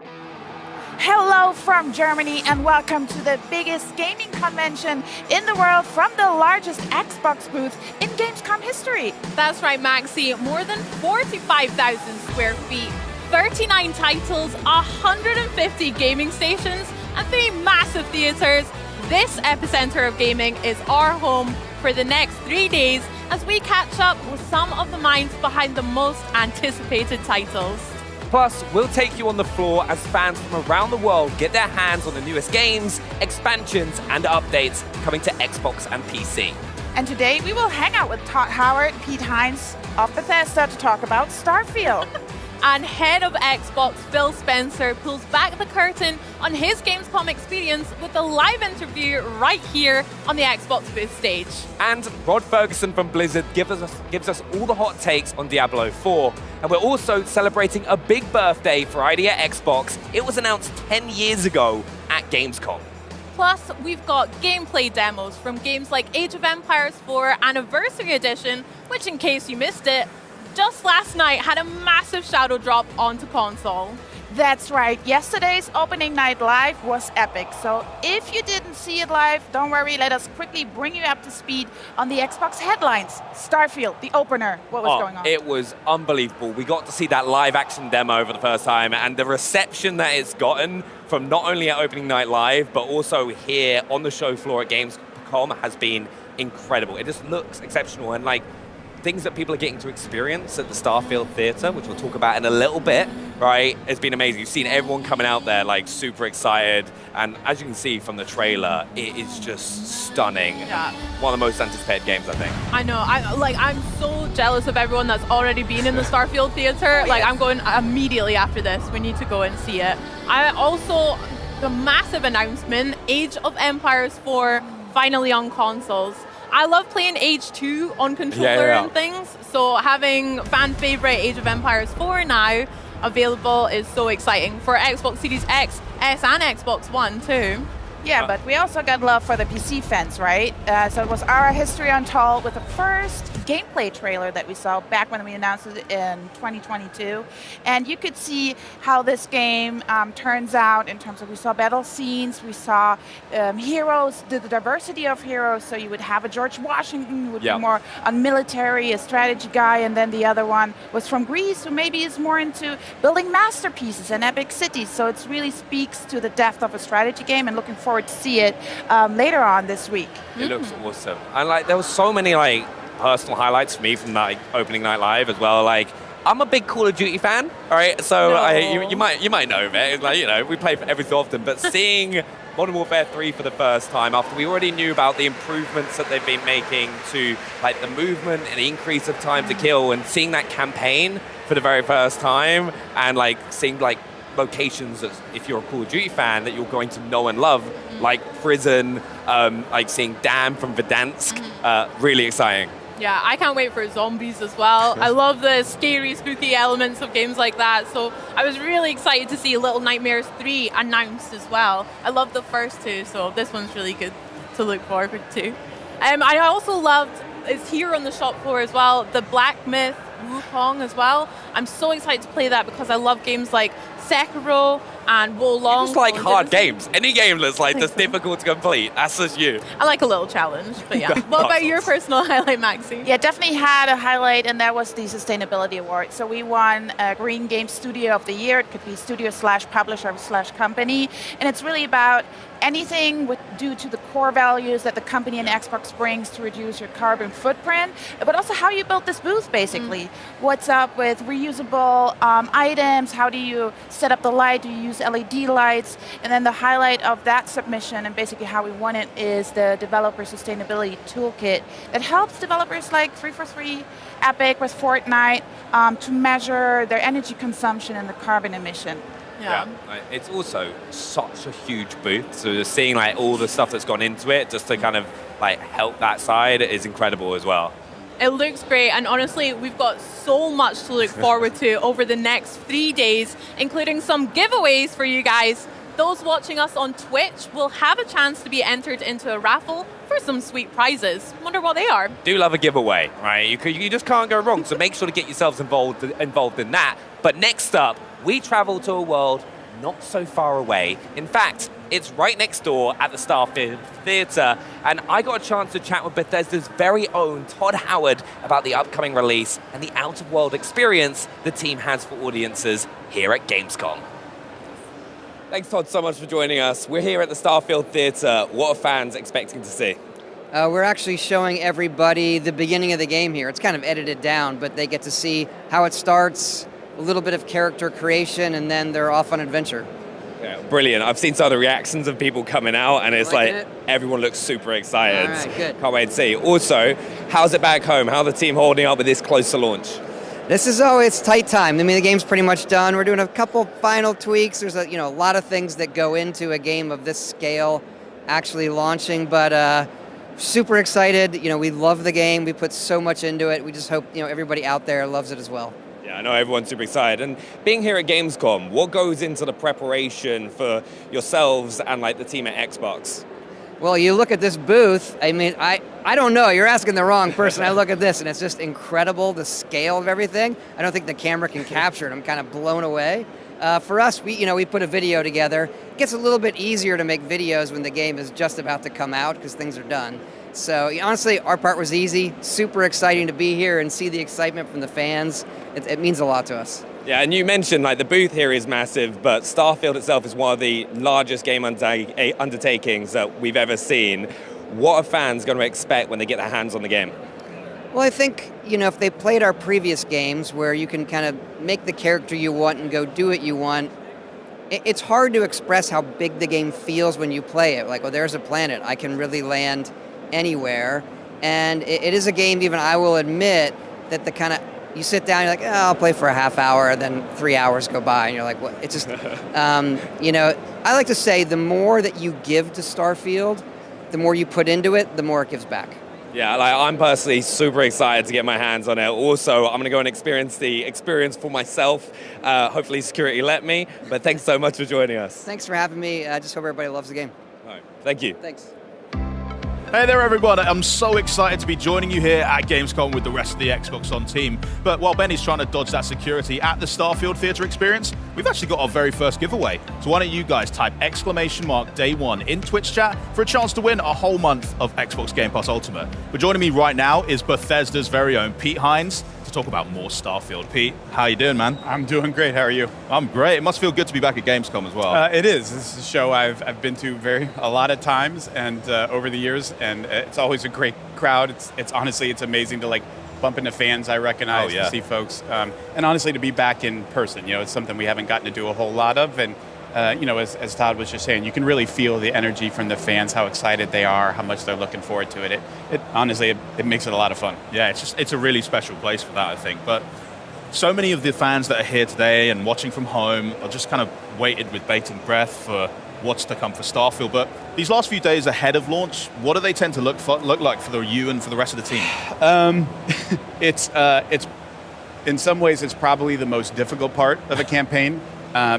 Hello from Germany and welcome to the biggest gaming convention in the world from the largest Xbox booth in Gamescom history. That's right, Maxi. More than 45,000 square feet, 39 titles, 150 gaming stations, and 3 massive theaters. This epicenter of gaming is our home for the next 3 days as we catch up with some of the minds behind the most anticipated titles. Plus, we'll take you on the floor as fans from around the world get their hands on the newest games, expansions, and updates coming to Xbox and PC. And today we will hang out with Todd Howard, Pete Hines of Bethesda to talk about Starfield. And head of Xbox, Phil Spencer, pulls back the curtain on his Gamescom experience with a live interview right here on the Xbox booth stage. And Rod Ferguson from Blizzard gives us all the hot takes on Diablo 4. And we're also celebrating a big birthday for ID at Xbox. It was announced 10 years ago at Gamescom. Plus, we've got gameplay demos from games like Age of Empires 4 Anniversary Edition, which, in case you missed it, just last night had a massive shadow drop onto console. That's right, yesterday's opening night live was epic. So if you didn't see it live, don't worry, let us quickly bring you up to speed on the Xbox headlines. Starfield, the opener, what was going on? It was unbelievable. We got to see that live action demo for the first time, and the reception that it's gotten from not only at opening night live, but also here on the show floor at Gamescom has been incredible. It just looks exceptional, and like things that people are getting to experience at the Starfield Theater, which we'll talk about in a little bit, right? It's been amazing. You've seen everyone coming out there like super excited, and as you can see from the trailer, it is just stunning. Yeah. One of the most anticipated games, I think. I know. I'm so jealous of everyone that's already been in the Starfield Theater. Like, I'm going immediately after this. We need to go and see it. The massive announcement, Age of Empires 4 finally on consoles. I love playing Age 2 on controller and things, so having fan favorite Age of Empires 4 now available is so exciting for Xbox Series X, S, and Xbox One too. Yeah, but we also got love for the PC fans, right? So it was our history untold with the first gameplay trailer that we saw back when we announced it in 2022. And you could see how this game turns out in terms of we saw battle scenes, we saw heroes, the diversity of heroes. So you would have a George Washington who would be more on military, a strategy guy, and then the other one was from Greece who maybe is more into building masterpieces and epic cities. So it really speaks to the depth of a strategy game, and looking forward to see it later on this week. It looks awesome. And like there was so many like personal highlights for me from that opening night live as well. Like I'm a big Call of Duty fan, all right? So you might know of it. It's like, you know, we play every so often, but seeing Modern Warfare 3 for the first time after we already knew about the improvements that they've been making to like the movement and the increase of time to kill, and seeing that campaign for the very first time, and like seeing like locations that, if you're a Call of Duty fan, that you're going to know and love, like prison, like seeing Dam from Verdansk, really exciting. Yeah, I can't wait for zombies as well. I love the scary, spooky elements of games like that, so I was really excited to see Little Nightmares 3 announced as well. I love the first two, so this one's really good to look forward to. I also loved, it's here on the shop floor as well, the Black Myth Wukong as well. I'm so excited to play that because I love games like Sekiro and Wolong. It's like hard games. Any game that's like just difficult to complete, that's just you. I like a little challenge, but yeah. What about your personal highlight, Maxi? Yeah, definitely had a highlight, and that was the Sustainability Award. So we won Green Game Studio of the Year. It could be studio/publisher/company, and it's really about anything due to the core values that the company and Xbox brings to reduce your carbon footprint, but also how you built this booth, basically. What's up with reusable items? How do you set up the light? Do you use LED lights? And then the highlight of that submission, and basically how we won it, is the Developer Sustainability Toolkit that helps developers like 343, Epic with Fortnite to measure their energy consumption and the carbon emission. Yeah, it's also such a huge booth, so just seeing like all the stuff that's gone into it just to kind of like help that side is incredible as well. It looks great, and honestly, we've got so much to look forward to over the next 3 days, including some giveaways for you guys. Those watching us on Twitch will have a chance to be entered into a raffle for some sweet prizes. Wonder what they are. Do love a giveaway, right? You just can't go wrong, so make sure to get yourselves involved in that. But next up, we travel to a world not so far away. In fact, it's right next door at the Starfield Theatre, and I got a chance to chat with Bethesda's very own Todd Howard about the upcoming release and the out-of-world experience the team has for audiences here at Gamescom. Thanks, Todd, so much for joining us. We're here at the Starfield Theatre. What are fans expecting to see? We're actually showing everybody the beginning of the game here. It's kind of edited down, but they get to see how it starts, a little bit of character creation, and then they're off on adventure. Yeah, brilliant. I've seen some of the reactions of people coming out, and it's like everyone looks super excited. All right, good. Can't wait to see. Also, how's it back home? How are the team holding up with this close to launch? This is it's tight time. I mean, the game's pretty much done. We're doing a couple final tweaks. There's a lot of things that go into a game of this scale actually launching, but super excited. We love the game. We put so much into it. We just hope everybody out there loves it as well. Yeah, I know everyone's super excited. And being here at Gamescom, what goes into the preparation for yourselves and the team at Xbox? Well, you look at this booth, I mean, I don't know, you're asking the wrong person. I look at this and it's just incredible, the scale of everything. I don't think the camera can capture it. I'm kind of blown away. For us, we put a video together. It gets a little bit easier to make videos when the game is just about to come out because things are done. So honestly, our part was easy, super exciting to be here and see the excitement from the fans. It means a lot to us. Yeah, and you mentioned the booth here is massive, but Starfield itself is one of the largest game undertakings that we've ever seen. What are fans going to expect when they get their hands on the game? Well, I think, if they played our previous games where you can kind of make the character you want and go do what you want, it's hard to express how big the game feels when you play it. There's a planet. I can really land anywhere. And it is a game, even I will admit, that you sit down, you're like, I'll play for a half hour, and then 3 hours go by, and you're like, what? It's just, I like to say the more that you give to Starfield, the more you put into it, the more it gives back. Yeah, I'm personally super excited to get my hands on it. Also, I'm going to go and experience the experience for myself. Hopefully security let me, but thanks so much for joining us. Thanks for having me. I just hope everybody loves the game. All right, thank you. Thanks. Hey there everyone, I'm so excited to be joining you here at Gamescom with the rest of the Xbox On team. But while Benny's trying to dodge that security at the Starfield Theatre experience, we've actually got our very first giveaway. So why don't you guys type !day1 in Twitch chat for a chance to win a whole month of Xbox Game Pass Ultimate. But joining me right now is Bethesda's very own Pete Hines to talk about more Starfield. Pete, how you doing, man? I'm doing great, how are you? I'm great. It must feel good to be back at Gamescom as well. It is. This is a show I've been to a lot of times and over the years, and it's always a great crowd. It's honestly, it's amazing to bump into fans I recognize, to see folks, and honestly to be back in person. It's something we haven't gotten to do a whole lot of, and as Todd was just saying, you can really feel the energy from the fans, how excited they are, how much they're looking forward to it. It honestly, it makes it a lot of fun. Yeah, it's a really special place for that, I think. But so many of the fans that are here today and watching from home are just kind of waited with bated breath for what's to come for Starfield. But these last few days ahead of launch, what do they tend to look like for you and for the rest of the team? It's in some ways it's probably the most difficult part of a campaign.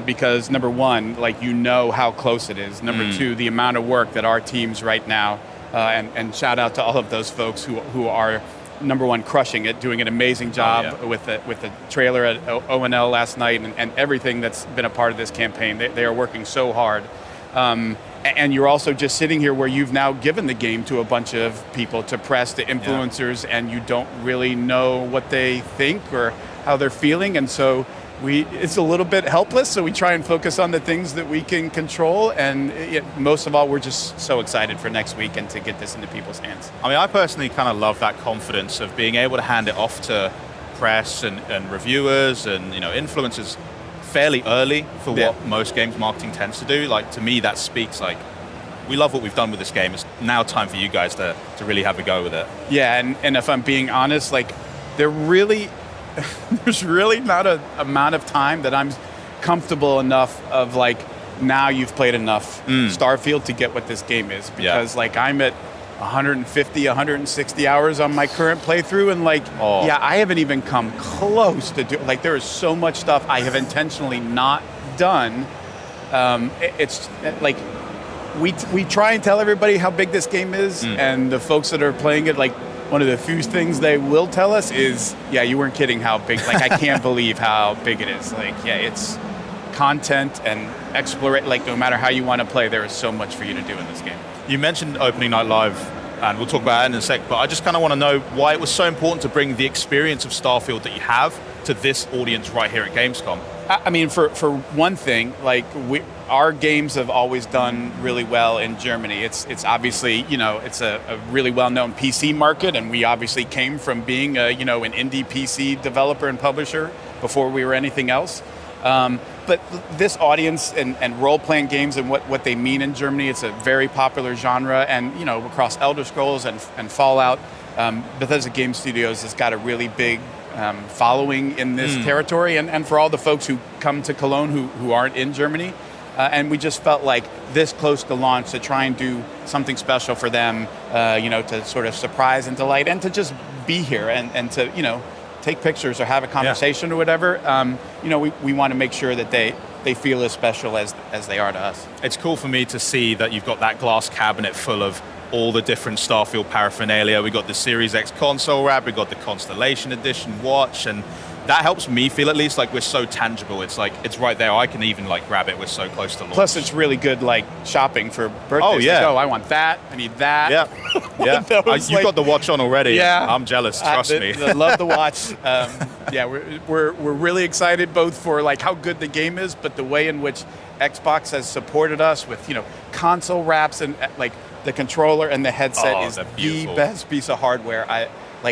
Because number one, how close it is. Number two, the amount of work that our teams right now, and shout out to all of those folks who are, number one, crushing it, doing an amazing job with the trailer at ONL last night and everything that's been a part of this campaign. They are working so hard. And you're also just sitting here where you've now given the game to a bunch of people, to press, to influencers, and you don't really know what they think or how they're feeling. And so it's a little bit helpless, so we try and focus on the things that we can control, and most of all, we're just so excited for next week and to get this into people's hands. I mean, I personally kind of love that confidence of being able to hand it off to press and reviewers and influencers fairly early for what most games marketing tends to do. To me, that speaks we love what we've done with this game. It's now time for you guys to really have a go with it. Yeah, and if I'm being honest, there's really not an amount of time that I'm comfortable enough of now you've played enough Starfield to get what this game is, because I'm at 150, 160 hours on my current playthrough, and I haven't even come close to do there is so much stuff I have intentionally not done. It's we try and tell everybody how big this game is, and the folks that are playing it, one of the few things they will tell us is, you weren't kidding how big. I can't believe how big it is. content and explore it. Like no matter how you want to play, there is so much for you to do in this game. You mentioned opening night live, and we'll talk about it in a sec, but I just kind of want to know why it was so important to bring the experience of Starfield that you have to this audience right here at Gamescom. I mean, for one thing, like our games have always done really well in Germany. It's obviously, it's a really well-known PC market, and we obviously came from being an indie PC developer and publisher before we were anything else. But this audience and role-playing games and what they mean in Germany, it's a very popular genre, and across Elder Scrolls and Fallout, Bethesda Game Studios has got a really big following in this territory, and for all the folks who come to Cologne who aren't in Germany, and we just felt like this close to launch to try and do something special for them, to sort of surprise and delight, and to just be here and to take pictures or have a conversation or whatever. We want to make sure that they feel as special as they are to us. It's cool for me to see that you've got that glass cabinet full of all the different Starfield paraphernalia. We got the Series X console wrap, we got the Constellation Edition watch, and that helps me feel at least like we're so tangible. It's like, it's right there. I can even like grab it. We're so close to launch. Plus it's really good like shopping for birthdays. Oh yeah. Like, I want that. I need that. Yeah. You've got the watch on already. Yeah. I'm jealous, trust me. I love the watch. We're really excited both for like how good the game is, but the way in which Xbox has supported us with, console wraps and like the controller and the headset is the best piece of hardware.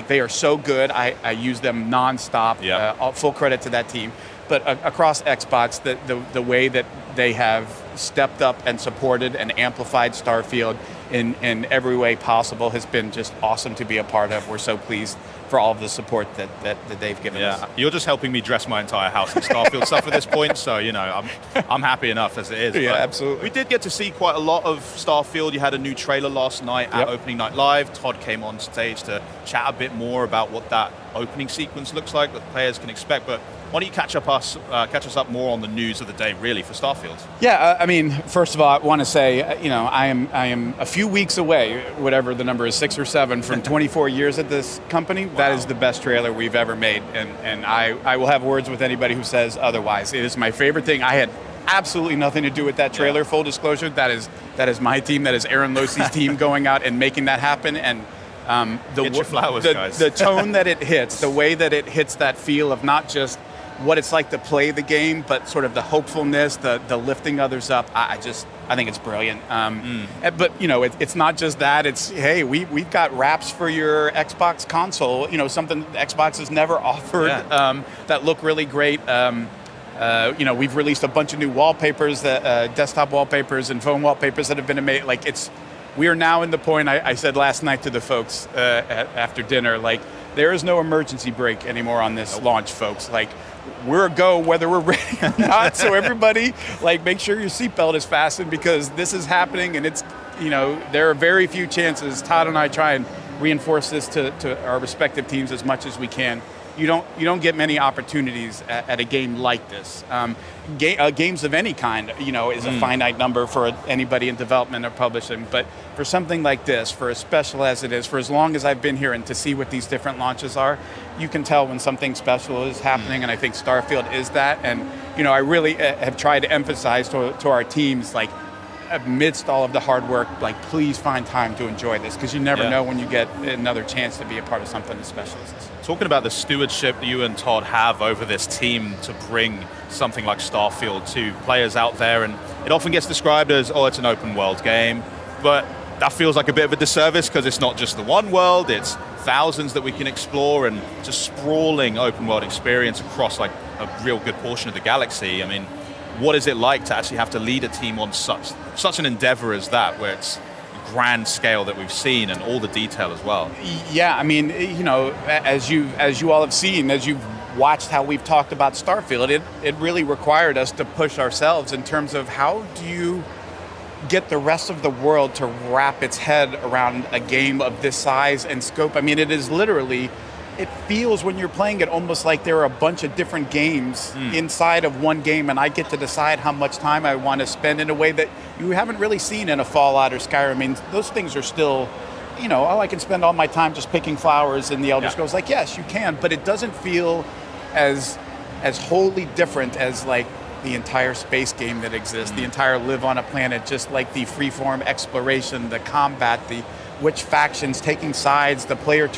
They are so good. I use them nonstop. Full credit to that team. But across Xbox, the way that they have stepped up and supported and amplified Starfield in every way possible has been just awesome to be a part of. We're so pleased for all of the support that they've given us. You're just helping me dress my entire house in Starfield stuff at this point, so I'm happy enough as it is. Yeah, but absolutely. We did get to see quite a lot of Starfield. You had a new trailer last night at Opening Night Live. Todd came on stage to chat a bit more about what that opening sequence looks like, what players can expect. But why don't you catch us up more on the news of the day, really, for Starfield? Yeah, I mean, first of all, I want to say, I am a few weeks away, whatever the number is, 6 or 7, from 24 years at this company. Wow. That is the best trailer we've ever made, and I will have words with anybody who says otherwise. It is my favorite thing. I had absolutely nothing to do with that trailer, full disclosure. That is my team, that is Aaron Losey's team going out and making that happen, and get your flowers, guys. The tone that it hits, the way that it hits that feel of not just what it's like to play the game, but sort of the hopefulness, the lifting others up. I think it's brilliant. But it's not just that. It's, hey, we've got wraps for your Xbox console. Something Xbox has never offered that look really great. We've released a bunch of new wallpapers, desktop wallpapers and phone wallpapers that have been made. We are now in the point. I said last night to the folks after dinner, there is no emergency brake anymore on this launch, folks. We're a go whether we're ready or not. So everybody, make sure your seatbelt is fastened, because this is happening, and it's, there are very few chances. Todd and I try and reinforce this to our respective teams as much as we can. You don't get many opportunities at a game like this. Games of any kind, is a finite number for anybody in development or publishing. But for something like this, for as special as it is, for as long as I've been here, and to see what these different launches are, you can tell when something special is happening. And I think Starfield is that. And I really have tried to emphasize to our teams, amidst all of the hard work, please find time to enjoy this, because you never know when you get another chance to be a part of something as special as this. Talking about the stewardship that you and Todd have over this team to bring something like Starfield to players out there, and it often gets described as, it's an open world game, but that feels like a bit of a disservice, because it's not just the one world, it's thousands that we can explore, and just sprawling open world experience across a real good portion of the galaxy. I mean, what is it like to actually have to lead a team on such an endeavor as that, where it's grand scale that we've seen and all the detail as well? Yeah, I mean, as you all have seen, as you've watched how we've talked about Starfield, it really required us to push ourselves in terms of how do you get the rest of the world to wrap its head around a game of this size and scope. I mean, it is literally, it feels when you're playing it almost like there are a bunch of different games inside of one game, and I get to decide how much time I want to spend in a way that you haven't really seen in a Fallout or Skyrim. I mean, those things are still, I can spend all my time just picking flowers in the Elder Scrolls. Yes, you can, but it doesn't feel as wholly different as the entire space game that exists, the entire live on a planet, just like the freeform exploration, the combat, the which factions taking sides, the player.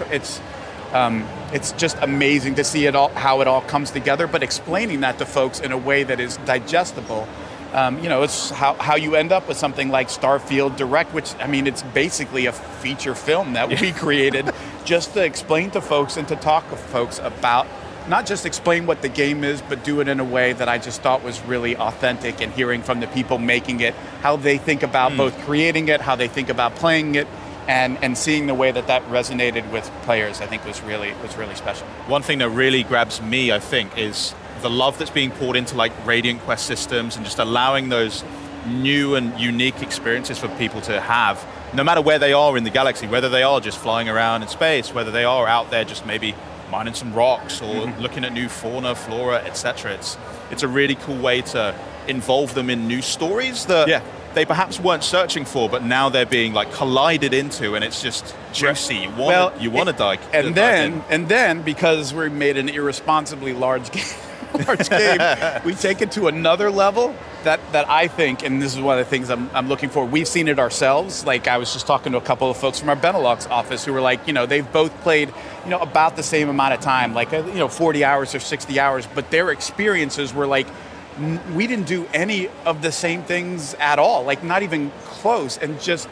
It's just amazing to see it all, how it all comes together. But explaining that to folks in a way that is digestible. It's how you end up with something like Starfield Direct, which, I mean, it's basically a feature film that we created just to explain to folks and to talk to folks about, not just explain what the game is, but do it in a way that I just thought was really authentic, and hearing from the people making it, how they think about both creating it, how they think about playing it, and seeing the way that resonated with players, I think was really special. One thing that really grabs me, I think, is the love that's being poured into like Radiant Quest systems and just allowing those new and unique experiences for people to have, no matter where they are in the galaxy, whether they are just flying around in space, whether they are out there just maybe mining some rocks or looking at new fauna, flora, etc. It's a really cool way to involve them in new stories that they perhaps weren't searching for, but now they're being like collided into, and it's just juicy. You want to dive. And then because we made an irresponsibly large game, we take it to another level that I think, and this is one of the things I'm looking for. We've seen it ourselves. Like, I was just talking to a couple of folks from our Benelux office who were like, they've both played, about the same amount of time, like, 40 hours or 60 hours, but their experiences were like, we didn't do any of the same things at all, like not even close. And just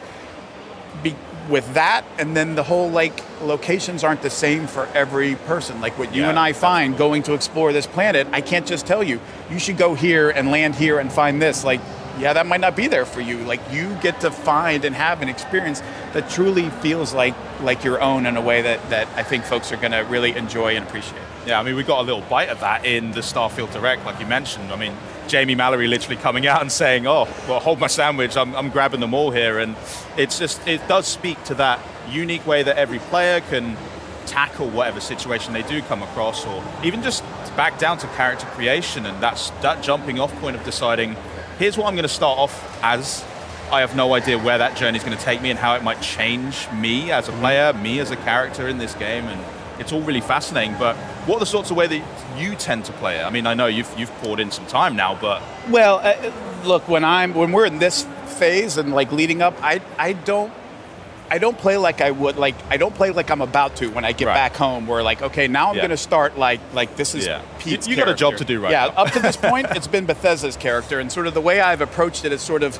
with that, and then the whole like locations aren't the same for every person. Like what you and I find going to explore this planet, I can't just tell you should go here and land here and find this. Like, that might not be there for you. Like, you get to find and have an experience that truly feels like your own in a way that I think folks are going to really enjoy and appreciate. Yeah, I mean, we got a little bite of that in the Starfield Direct, like you mentioned. I mean, Jamie Mallory literally coming out and saying, "Oh, well, hold my sandwich, I'm grabbing them all here." And it does speak to that unique way that every player can tackle whatever situation they do come across, or even just back down to character creation. And that jumping off point of deciding, here's what I'm going to start off as. I have no idea where that journey is going to take me and how it might change me as a player, me as a character in this game. And it's all really fascinating. But what are the sorts of way that you tend to play it? I mean, I know you've poured in some time now, but look, when we're in this phase and like leading up, I don't play like I would. Like, I don't play like I'm about to when I get back home. Where like, okay, now I'm going to start like this is Pete's you got a job to do right now. Up to this point, it's been Bethesda's character, and sort of the way I've approached it is sort of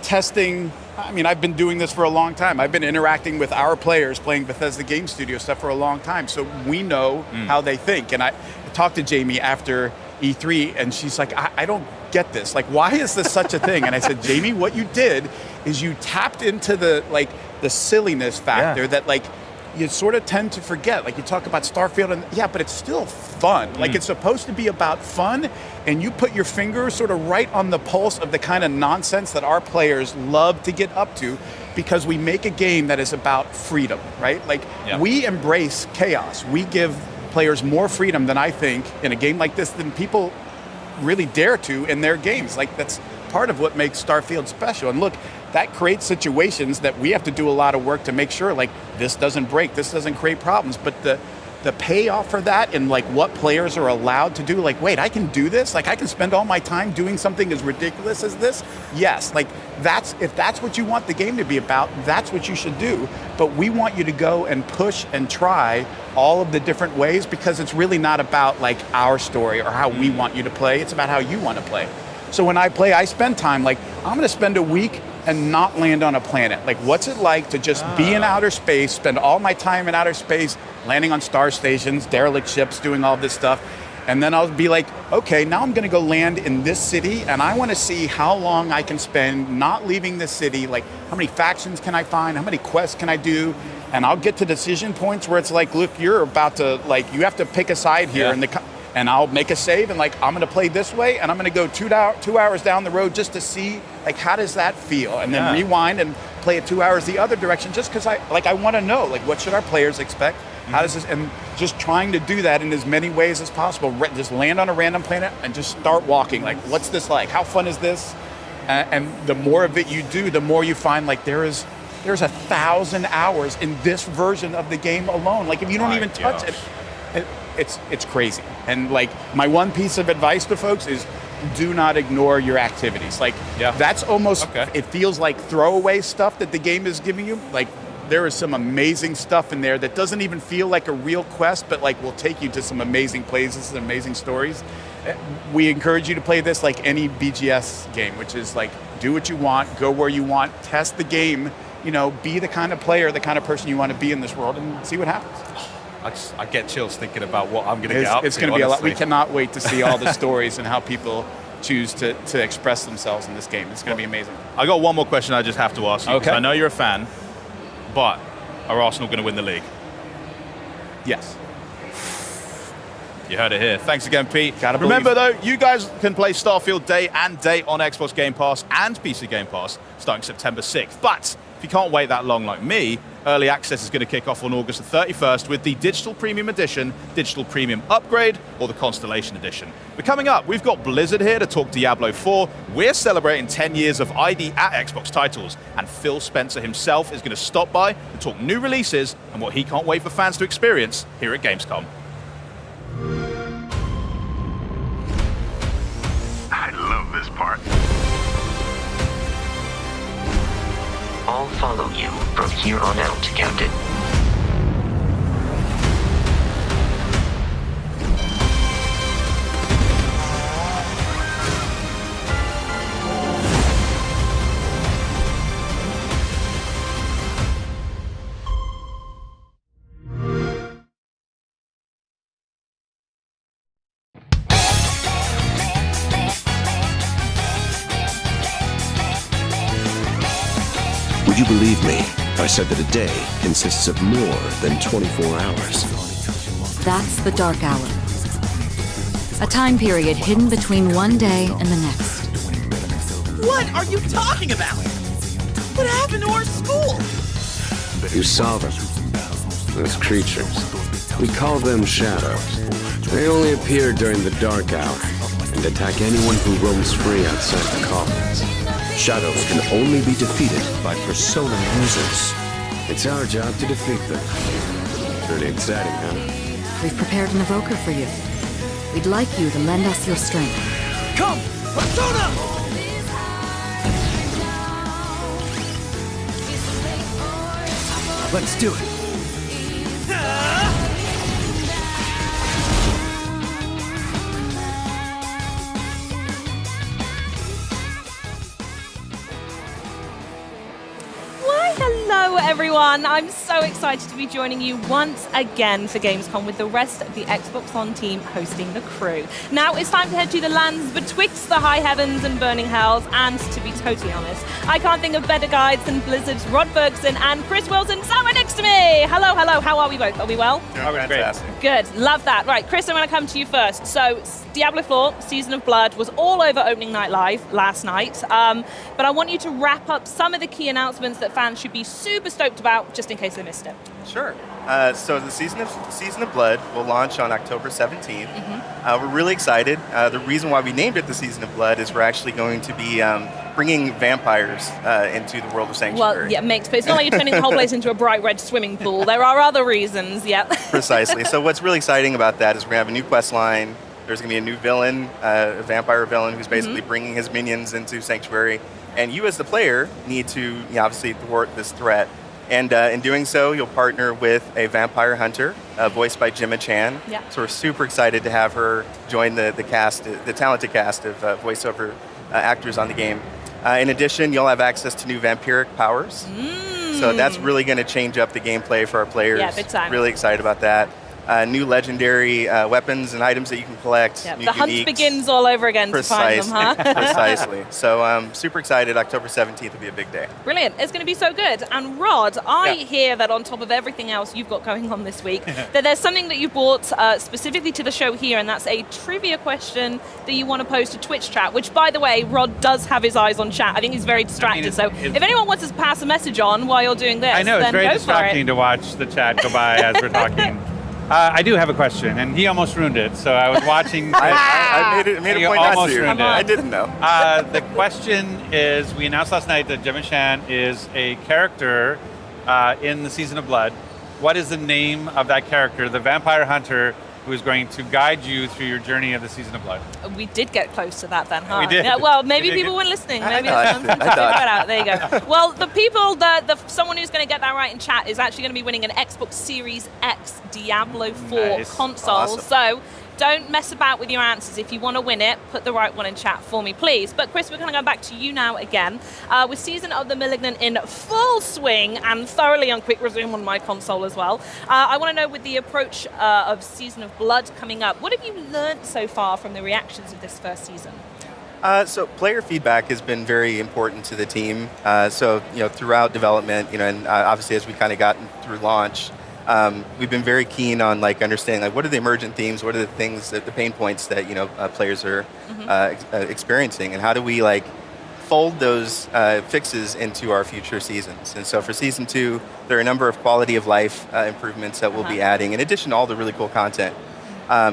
testing. I mean, I've been doing this for a long time. I've been interacting with our players playing Bethesda Game Studio stuff for a long time, so we know how they think. And I talked to Jamie after E3, and she's like, I don't get this. Like, why is this such a thing? And I said, Jamie, what you did is you tapped into the silliness factor that like you sort of tend to forget. Like, you talk about Starfield, and but it's still fun. Like, it's supposed to be about fun, and you put your finger sort of right on the pulse of the kind of nonsense that our players love to get up to, because we make a game that is about freedom, right? Like, we embrace chaos. We give players more freedom than I think in a game like this than people really dare to in their games. Like, that's part of what makes Starfield special. And look, that creates situations that we have to do a lot of work to make sure, like, this doesn't break, this doesn't create problems. But the payoff for that and like what players are allowed to do, like, wait, I can do this? Like, I can spend all my time doing something as ridiculous as this? Yes, like, if that's what you want the game to be about, that's what you should do. But we want you to go and push and try all of the different ways, because it's really not about like our story or how we want you to play, it's about how you want to play. So when I play, I spend time, like, I'm going to spend a week and not land on a planet. Like, what's it like to just be in outer space, spend all my time in outer space, landing on star stations, derelict ships, doing all this stuff. And then I'll be like, okay, now I'm going to go land in this city, and I want to see how long I can spend not leaving this city. Like, how many factions can I find? How many quests can I do? And I'll get to decision points where it's like, look, you're about to, like, you have to pick a side here. And I'll make a save, and like, I'm going to play this way, and I'm going to go 2 hours down the road just to see, like, how does that feel? And then rewind and play it 2 hours the other direction, just because I want to know, like, what should our players expect? How does this, and just trying to do that in as many ways as possible. Just land on a random planet and just start walking. Like, what's this like? How fun is this? And the more of it you do, the more you find, like, there's 1,000 hours in this version of the game alone. Like, if you don't even touch it, it's crazy. And like, my one piece of advice to folks is do not ignore your activities. Like, that's almost, it feels like throwaway stuff that the game is giving you. Like, there is some amazing stuff in there that doesn't even feel like a real quest, but like will take you to some amazing places and amazing stories. We encourage you to play this like any BGS game, which is like, do what you want, go where you want, test the game, you know, be the kind of player, the kind of person you want to be in this world, and see what happens. I get chills thinking about what I'm going to get up to. It's going to be a lot. We cannot wait to see all the stories and how people choose to express themselves in this game. It's going to be amazing. I got one more question I just have to ask you. Okay. I know you're a fan, but are Arsenal going to win the league? Yes. You heard it here. Thanks again, Pete. Gotta Remember, though, you guys can play Starfield day and date on Xbox Game Pass and PC Game Pass starting September 6th. But if you can't wait that long like me, early access is going to kick off on August the 31st with the Digital Premium Edition, Digital Premium Upgrade, or the Constellation Edition. But coming up, we've got Blizzard here to talk Diablo 4. We're celebrating 10 years of ID at Xbox titles, and Phil Spencer himself is going to stop by to talk new releases and what he can't wait for fans to experience here at Gamescom. I love this part. I'll follow you from here on out, Captain. Would you believe me if I said that a day consists of more than 24 hours? That's the dark hour. A time period hidden between one day and the next. What are you talking about? What happened to our school? You saw them. Those creatures. We call them shadows. They only appear during the dark hour and attack anyone who roams free outside the colonies. Shadows can only be defeated by persona users. It's our job to defeat them. Pretty exciting, huh? We've prepared an evoker for you. We'd like you to lend us your strength. Come! Persona! Let's do it. Hello everyone, I'm so excited to be joining you once again for Gamescom with the rest of the Xbox On team hosting the crew. Now it's time to head to the lands betwixt the high heavens and burning hells, and to be totally honest, I can't think of better guides than Blizzard's Rod Ferguson and Chris Wilson somewhere next to me. Hello, how are we both? Are we well? Fantastic. Good, love that. Right, Chris, I'm going to come to you first. So Diablo 4, Season of Blood was all over Opening Night Live last night, but I want you to wrap up some of the key announcements that fans should be super stoked about, just in case they missed it. Sure. So the Season of Blood will launch on October 17th. We're really excited. The reason why we named it the Season of Blood is we're actually going to be bringing vampires into the world of Sanctuary. Well, yeah, makes sense. It's not like you're turning the whole place into a bright red swimming pool. There are other reasons, yeah. Precisely. So what's really exciting about that is we're going to have a new quest line. There's going to be a new villain, a vampire villain who's basically bringing his minions into Sanctuary. And you as the player need to obviously thwart this threat. And in doing so, you'll partner with a vampire hunter, voiced by Gemma Chan. Yeah. So we're super excited to have her join the cast, the talented cast of voiceover actors on the game. In addition, you'll have access to new vampiric powers. So that's really going to change up the gameplay for our players. Yeah, big time. Really excited about that. New legendary weapons and items that you can collect. Yeah, new the hunt uniques. begins all over again to find them, huh? Precisely. So super excited. October 17th will be a big day. Brilliant. It's going to be so good. And Rod, I hear that on top of everything else you've got going on this week, that there's something that you brought specifically to the show here, and that's a trivia question that you want to pose to Twitch chat, which, by the way, Rod does have his eyes on chat. I think he's very distracted. So if anyone wants to pass a message on while you're doing this, I know, it's then very go distracting to watch the chat go by as we're talking. I do have a question, and he almost ruined it. So I was watching. I made a point not to. I didn't know. The question is: we announced last night that Gemma Chan is a character in the Season of Blood. What is the name of that character, the vampire hunter who is going to guide you through your journey of the Season of Blood. We did get close to that then, huh? We did. Yeah, well, maybe We did people get- weren't listening. I Maybe thought- there's something to I figure thought. that out. There you go. Well, the people, someone who's going to get that right in chat is actually going to be winning an Xbox Series X Diablo 4 Nice. console. Awesome. So don't mess about with your answers. If you want to win it, put the right one in chat for me, please. But Chris, we're going to go back to you now again. With Season of the Malignant in full swing and thoroughly on quick resume on my console as well, I want to know, with the approach of Season of Blood coming up, what have you learned so far from the reactions of this first season? So player feedback has been very important to the team. So throughout development, and obviously as we kind of gotten through launch, we've been very keen on understanding what are the emergent themes, what are the things that the pain points that players are experiencing, and how do we fold those fixes into our future seasons. And so for season 2, there are a number of quality of life improvements that we'll be adding, in addition to all the really cool content.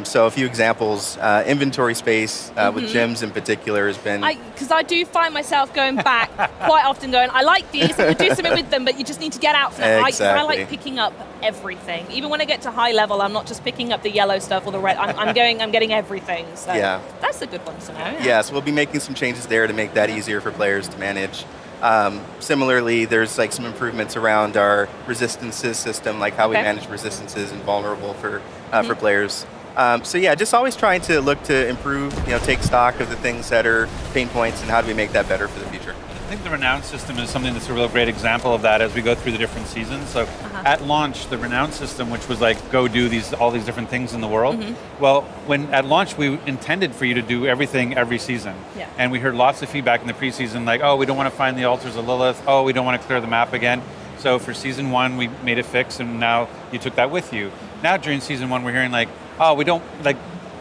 So a few examples, inventory space with gems in particular has been... Because I do find myself going back quite often going, I like these, and we do something with them, but you just need to get out for them. Exactly. I like picking up everything. Even when I get to high level, I'm not just picking up the yellow stuff or the red. I'm getting everything. So Yeah. that's a good one to know. Yeah, so we'll be making some changes there to make that easier for players to manage. Similarly, there's some improvements around our resistances system, like how we Okay. manage resistances and vulnerable for players. So yeah, just always trying to look to improve, take stock of the things that are pain points and how do we make that better for the future. I think the Renown system is something that's a real great example of that as we go through the different seasons. So at launch, the Renown system, which was go do all these different things in the world. Well, when at launch, we intended for you to do everything every season. Yeah. And we heard lots of feedback in the preseason, oh, we don't want to find the altars of Lilith. Oh, we don't want to clear the map again. So for season 1, we made a fix, and now you took that with you. Now during season 1, we're hearing oh, we don't,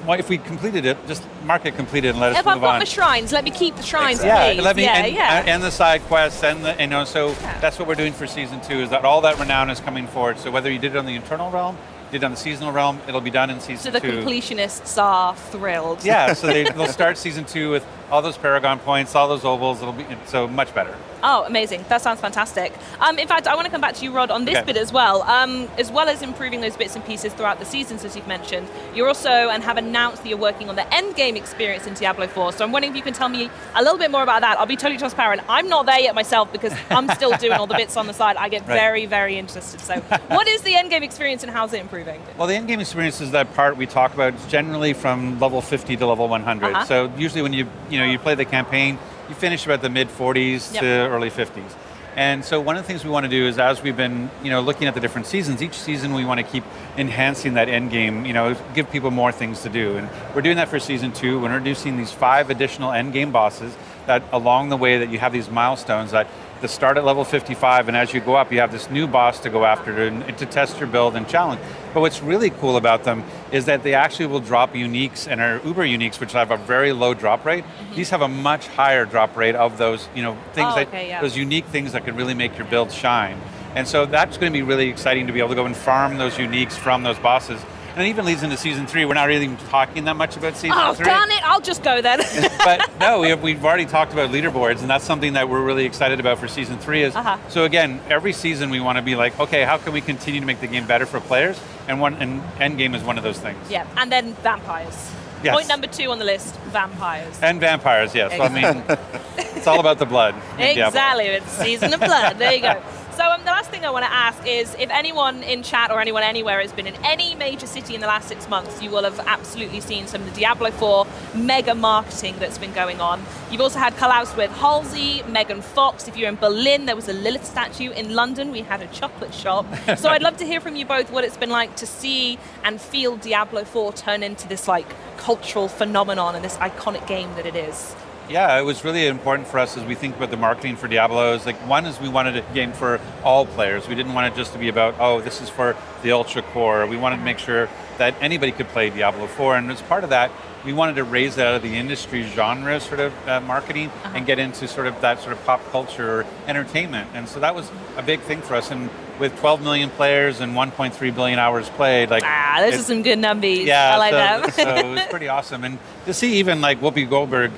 well, if we completed it, just mark it completed and let us If move I've got on. my shrines, let me keep the shrines, Yeah, please. let me yeah. and the side quests and so that's what we're doing for season 2, is that all that renown is coming forward. So whether you did it on the internal realm, did it on the seasonal realm, it'll be done in season 2. So the completionists are thrilled. Yeah, so they'll start season 2 with all those paragon points, all those ovals. It'll be so much better. Oh, amazing. That sounds fantastic. In fact, I want to come back to you, Rod, on this Okay. bit as well. As well as improving those bits and pieces throughout the seasons, as you've mentioned, you're also, and have announced that you're working on the end game experience in Diablo 4. So I'm wondering if you can tell me a little bit more about that. I'll be totally transparent. I'm not there yet myself because I'm still doing all the bits on the side. I get Right. very, very interested. So what is the end game experience and how's it improving? Well, the end game experience is that part we talk about generally from level 50 to level 100. So usually when you play the campaign, you finish about the mid 40s to early 50s. And so one of the things we want to do is, as we've been looking at the different seasons, each season we want to keep enhancing that end game, give people more things to do. And we're doing that for season 2. We're introducing these 5 additional end game bosses that along the way that you have these milestones that the start at level 55, and as you go up, you have this new boss to go after to test your build and challenge. But what's really cool about them is that they actually will drop uniques, and our uber uniques, which have a very low drop rate, these have a much higher drop rate of those, things those unique things that could really make your build shine. And so that's going to be really exciting to be able to go and farm those uniques from those bosses. And it even leads into season 3. We're not really even talking that much about season 3. Oh, darn it. I'll just go then. But no, we've already talked about leaderboards, and that's something that we're really excited about for season 3. So again, every season we want to be okay, how can we continue to make the game better for players? And end game is one of those things. Yeah, and then vampires. Yes. Point number 2 on the list, vampires. And vampires, yes. So, I mean, it's all about the blood. in Diablo. Exactly, it's season of blood. There you go. So the last thing I want to ask is, if anyone in chat or anyone anywhere has been in any major city in the last 6 months, you will have absolutely seen some of the Diablo 4 mega marketing that's been going on. You've also had collabs with Halsey, Megan Fox. If you're in Berlin, there was a Lilith statue. In London, we had a chocolate shop. So I'd love to hear from you both what it's been like to see and feel Diablo 4 turn into this cultural phenomenon and this iconic game that it is. Yeah, it was really important for us as we think about the marketing for Diablo. One is we wanted a game for all players. We didn't want it just to be about, this is for the ultra core. We wanted to make sure that anybody could play Diablo 4. And as part of that, we wanted to raise that out of the industry genre sort of marketing and get into that sort of pop culture entertainment. And so that was a big thing for us. And with 12 million players and 1.3 billion hours played, those are some good numbers. Yeah, I like that. So it was pretty awesome. And to see even Whoopi Goldberg,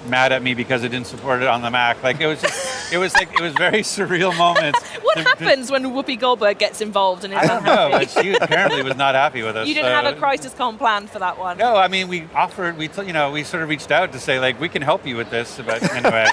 mad at me because it didn't support it on the Mac. It was just it was very surreal moments. What happens when Whoopi Goldberg gets involved and is I don't know, unhappy? but she apparently was not happy with us. You didn't have a crisis con planned for that one? No, I mean, we sort of reached out to say, like, we can help you with this, but anyway.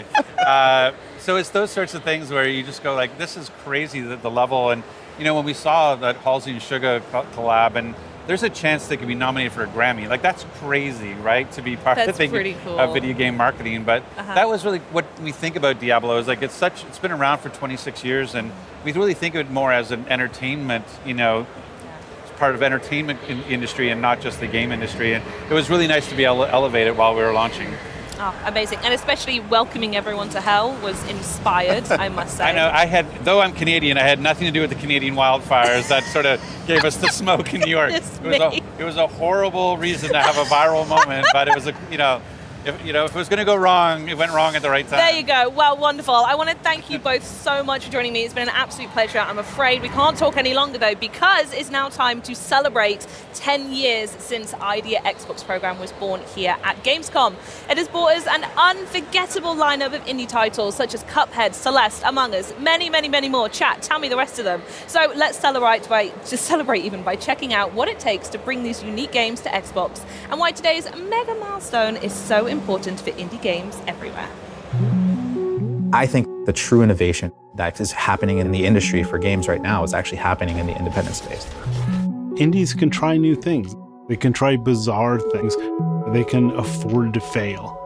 So it's those sorts of things where you just go, like, this is crazy, the level. And, when we saw that Halsey and Suga collab, and there's a chance they could be nominated for a Grammy. Like, that's crazy, right? To be part of video game marketing. But that was really what we think about Diablo is, like, it's been around for 26 years, and we really think of it more as an entertainment, part of entertainment industry and not just the game industry. And it was really nice to be able to elevate it while we were launching. Oh, amazing. And especially welcoming everyone to hell was inspired, I must say. I know, though I'm Canadian, I had nothing to do with the Canadian wildfires that sort of gave us the smoke in New York. It was a horrible reason to have a viral moment, but it was if it was going to go wrong, it went wrong at the right time. There you go. Well, wonderful. I want to thank you both so much for joining me. It's been an absolute pleasure. I'm afraid we can't talk any longer, though, because it's now time to celebrate 10 years since Idea Xbox program was born here at Gamescom. It has brought us an unforgettable lineup of indie titles such as Cuphead, Celeste, Among Us, many, many, many more. Chat, tell me the rest of them. So let's celebrate by checking out what it takes to bring these unique games to Xbox and why today's mega milestone is so important for indie games everywhere. I think the true innovation that is happening in the industry for games right now is actually happening in the independent space. Indies can try new things. They can try bizarre things. They can afford to fail.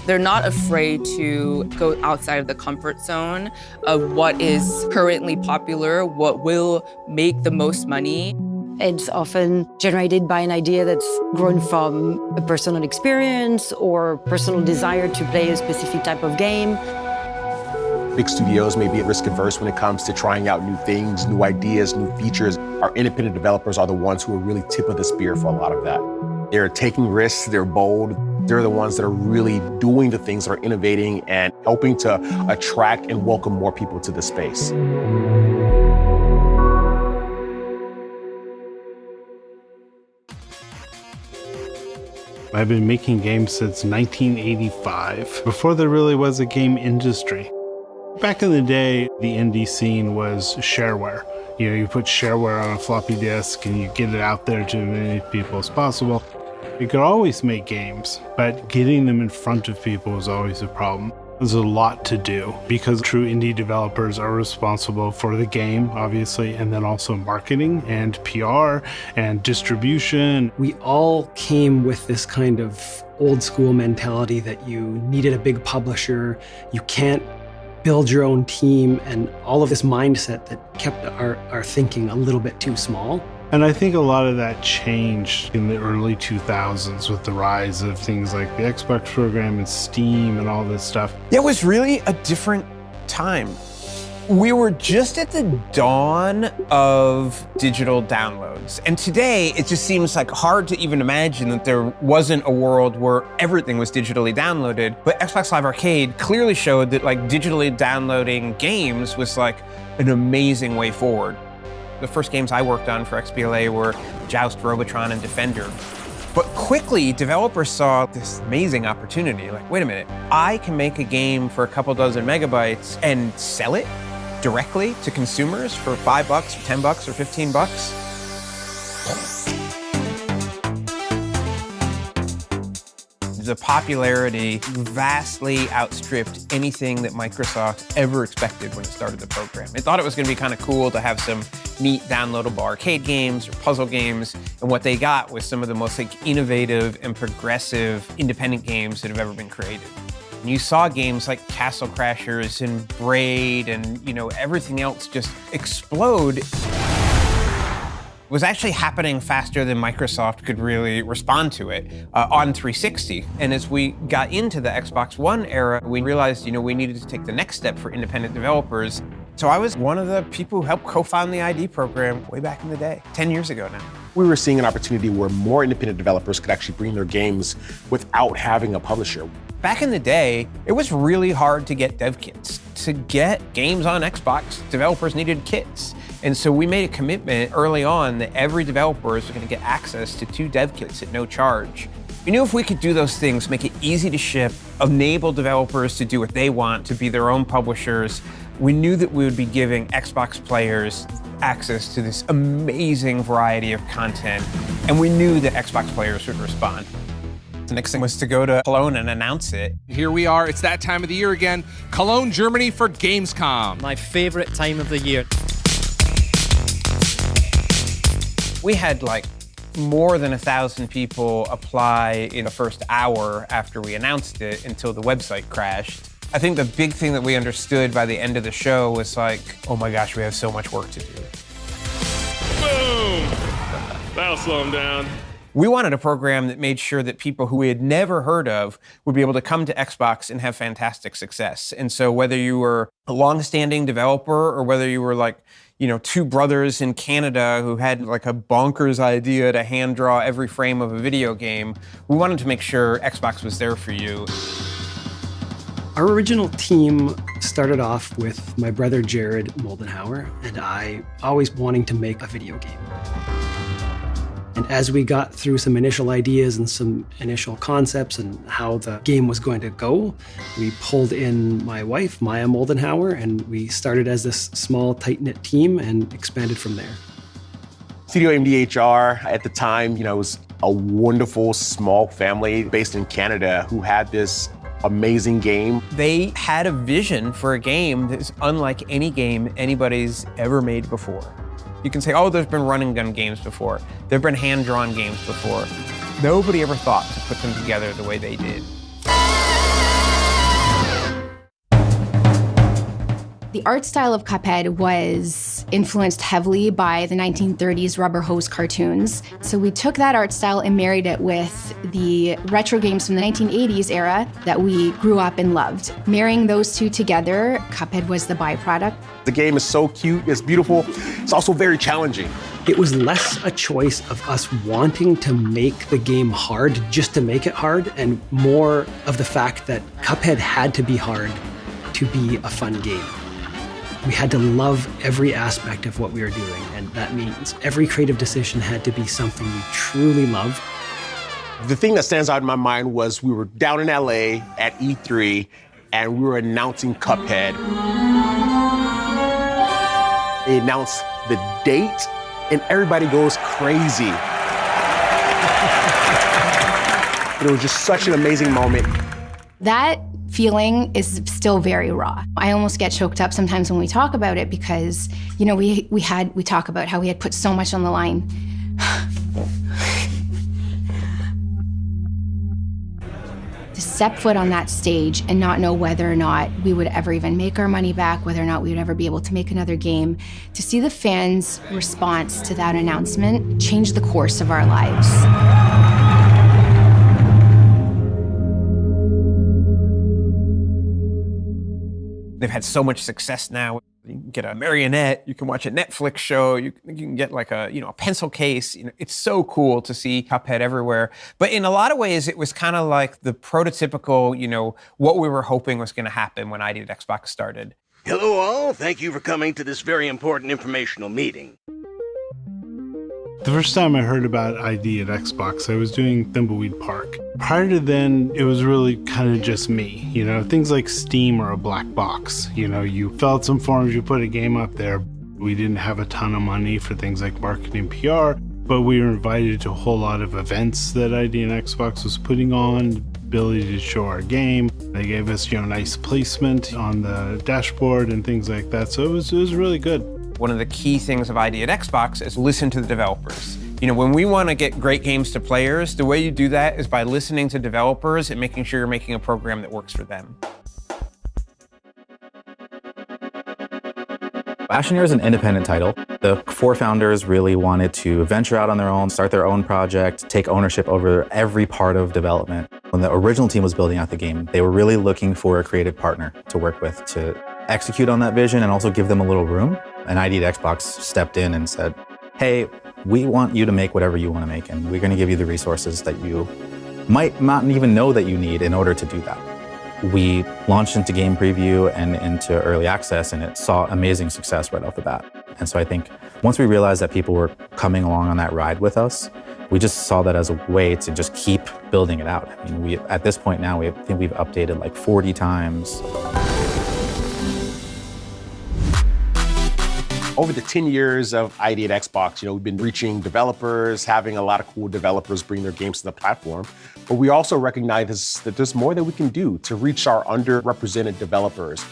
They're not afraid to go outside of the comfort zone of what is currently popular, what will make the most money. It's often generated by an idea that's grown from a personal experience or personal desire to play a specific type of game. Big studios may be risk averse when it comes to trying out new things, new ideas, new features. Our independent developers are the ones who are really tip of the spear for a lot of that. They're taking risks, they're bold. They're the ones that are really doing the things that are innovating and helping to attract and welcome more people to the space. I've been making games since 1985, before there really was a game industry. Back in the day, the indie scene was shareware. You put shareware on a floppy disk and you get it out there to as many people as possible. You could always make games, but getting them in front of people was always a problem. There's a lot to do because true indie developers are responsible for the game, obviously, and then also marketing and PR and distribution. We all came with this kind of old school mentality that you needed a big publisher, you can't build your own team, and all of this mindset that kept our thinking a little bit too small. And I think a lot of that changed in the early 2000s with the rise of things like the Xbox program and Steam and all this stuff. It was really a different time. We were just at the dawn of digital downloads. And today, it just seems like hard to even imagine that there wasn't a world where everything was digitally downloaded. But Xbox Live Arcade clearly showed that digitally downloading games was an amazing way forward. The first games I worked on for XBLA were Joust, Robotron, and Defender. But quickly, developers saw this amazing opportunity. Wait a minute, I can make a game for a couple dozen megabytes and sell it directly to consumers for $5 or $10 or $15. The popularity vastly outstripped anything that Microsoft ever expected when it started the program. It thought it was going to be kind of cool to have some neat downloadable arcade games or puzzle games, and what they got was some of the most innovative and progressive independent games that have ever been created. And you saw games like Castle Crashers and Braid and everything else just explode. Was actually happening faster than Microsoft could really respond to it on 360. And as we got into the Xbox One era, we realized, we needed to take the next step for independent developers. So I was one of the people who helped co-found the ID program way back in the day, 10 years ago now. We were seeing an opportunity where more independent developers could actually bring their games without having a publisher. Back in the day, it was really hard to get dev kits. To get games on Xbox, developers needed kits. And so we made a commitment early on that every developer was going to get access to 2 dev kits at no charge. We knew if we could do those things, make it easy to ship, enable developers to do what they want, to be their own publishers, we knew that we would be giving Xbox players access to this amazing variety of content, and we knew that Xbox players would respond. The next thing was to go to Cologne and announce it. Here we are, it's that time of the year again. Cologne, Germany for Gamescom. My favorite time of the year. We had like more than 1,000 people apply in the first hour after we announced it until the website crashed. I think the big thing that we understood by the end of the show was like, oh my gosh, we have so much work to do. Boom! That'll slow them down. We wanted a program that made sure that people who we had never heard of would be able to come to Xbox and have fantastic success. And so whether you were a long-standing developer or whether you were like, two brothers in Canada who had like a bonkers idea to hand draw every frame of a video game, we wanted to make sure Xbox was there for you. Our original team started off with my brother Jared Moldenhauer and I always wanting to make a video game. And as we got through some initial ideas and some initial concepts and how the game was going to go, we pulled in my wife, Maya Moldenhauer, and we started as this small, tight-knit team and expanded from there. Studio MDHR at the time, was a wonderful small family based in Canada who had this amazing game. They had a vision for a game that's unlike any game anybody's ever made before. You can say, oh, there's been run and gun games before. There've been hand-drawn games before. Nobody ever thought to put them together the way they did. The art style of Cuphead was influenced heavily by the 1930s rubber hose cartoons. So we took that art style and married it with the retro games from the 1980s era that we grew up and loved. Marrying those two together, Cuphead was the byproduct. The game is so cute, it's beautiful, it's also very challenging. It was less a choice of us wanting to make the game hard just to make it hard, and more of the fact that Cuphead had to be hard to be a fun game. We had to love every aspect of what we were doing, and that means every creative decision had to be something we truly loved. The thing that stands out in my mind was we were down in LA at E3, and we were announcing Cuphead. They announced the date, and everybody goes crazy. It was just such an amazing moment. That feeling is still very raw. I almost get choked up sometimes when we talk about it because, we talk about how we had put so much on the line. To step foot on that stage and not know whether or not we would ever even make our money back, whether or not we would ever be able to make another game, to see the fans' response to that announcement change the course of our lives. They've had so much success now. You can get a marionette, you can watch a Netflix show, you can get like a pencil case. It's so cool to see Cuphead everywhere. But in a lot of ways, it was kind of like the prototypical, what we were hoping was going to happen when ID at Xbox started. Hello all, thank you for coming to this very important informational meeting. The first time I heard about ID at Xbox, I was doing Thimbleweed Park. Prior to then, it was really kind of just me. Things like Steam or a black box. You fill out some forms, you put a game up there. We didn't have a ton of money for things like marketing PR, but we were invited to a whole lot of events that ID and Xbox was putting on, ability to show our game. They gave us, nice placement on the dashboard and things like that. So it was really good. One of the key things of ID at Xbox is listen to the developers. When we want to get great games to players, the way you do that is by listening to developers and making sure you're making a program that works for them. Asheneer is an independent title. The 4 founders really wanted to venture out on their own, start their own project, take ownership over every part of development. When the original team was building out the game, they were really looking for a creative partner to work with to execute on that vision and also give them a little room. And ID at Xbox stepped in and said, hey, we want you to make whatever you want to make, and we're going to give you the resources that you might not even know that you need in order to do that. We launched into game preview and into early access, and it saw amazing success right off the bat. And so I think once we realized that people were coming along on that ride with us, We just saw that as a way to just keep building it out. I mean, at this point now, I think we've updated like 40 times. Over the 10 years of ID at Xbox, we've been reaching developers, having a lot of cool developers bring their games to the platform. But we also recognize that there's more that we can do to reach our underrepresented developers.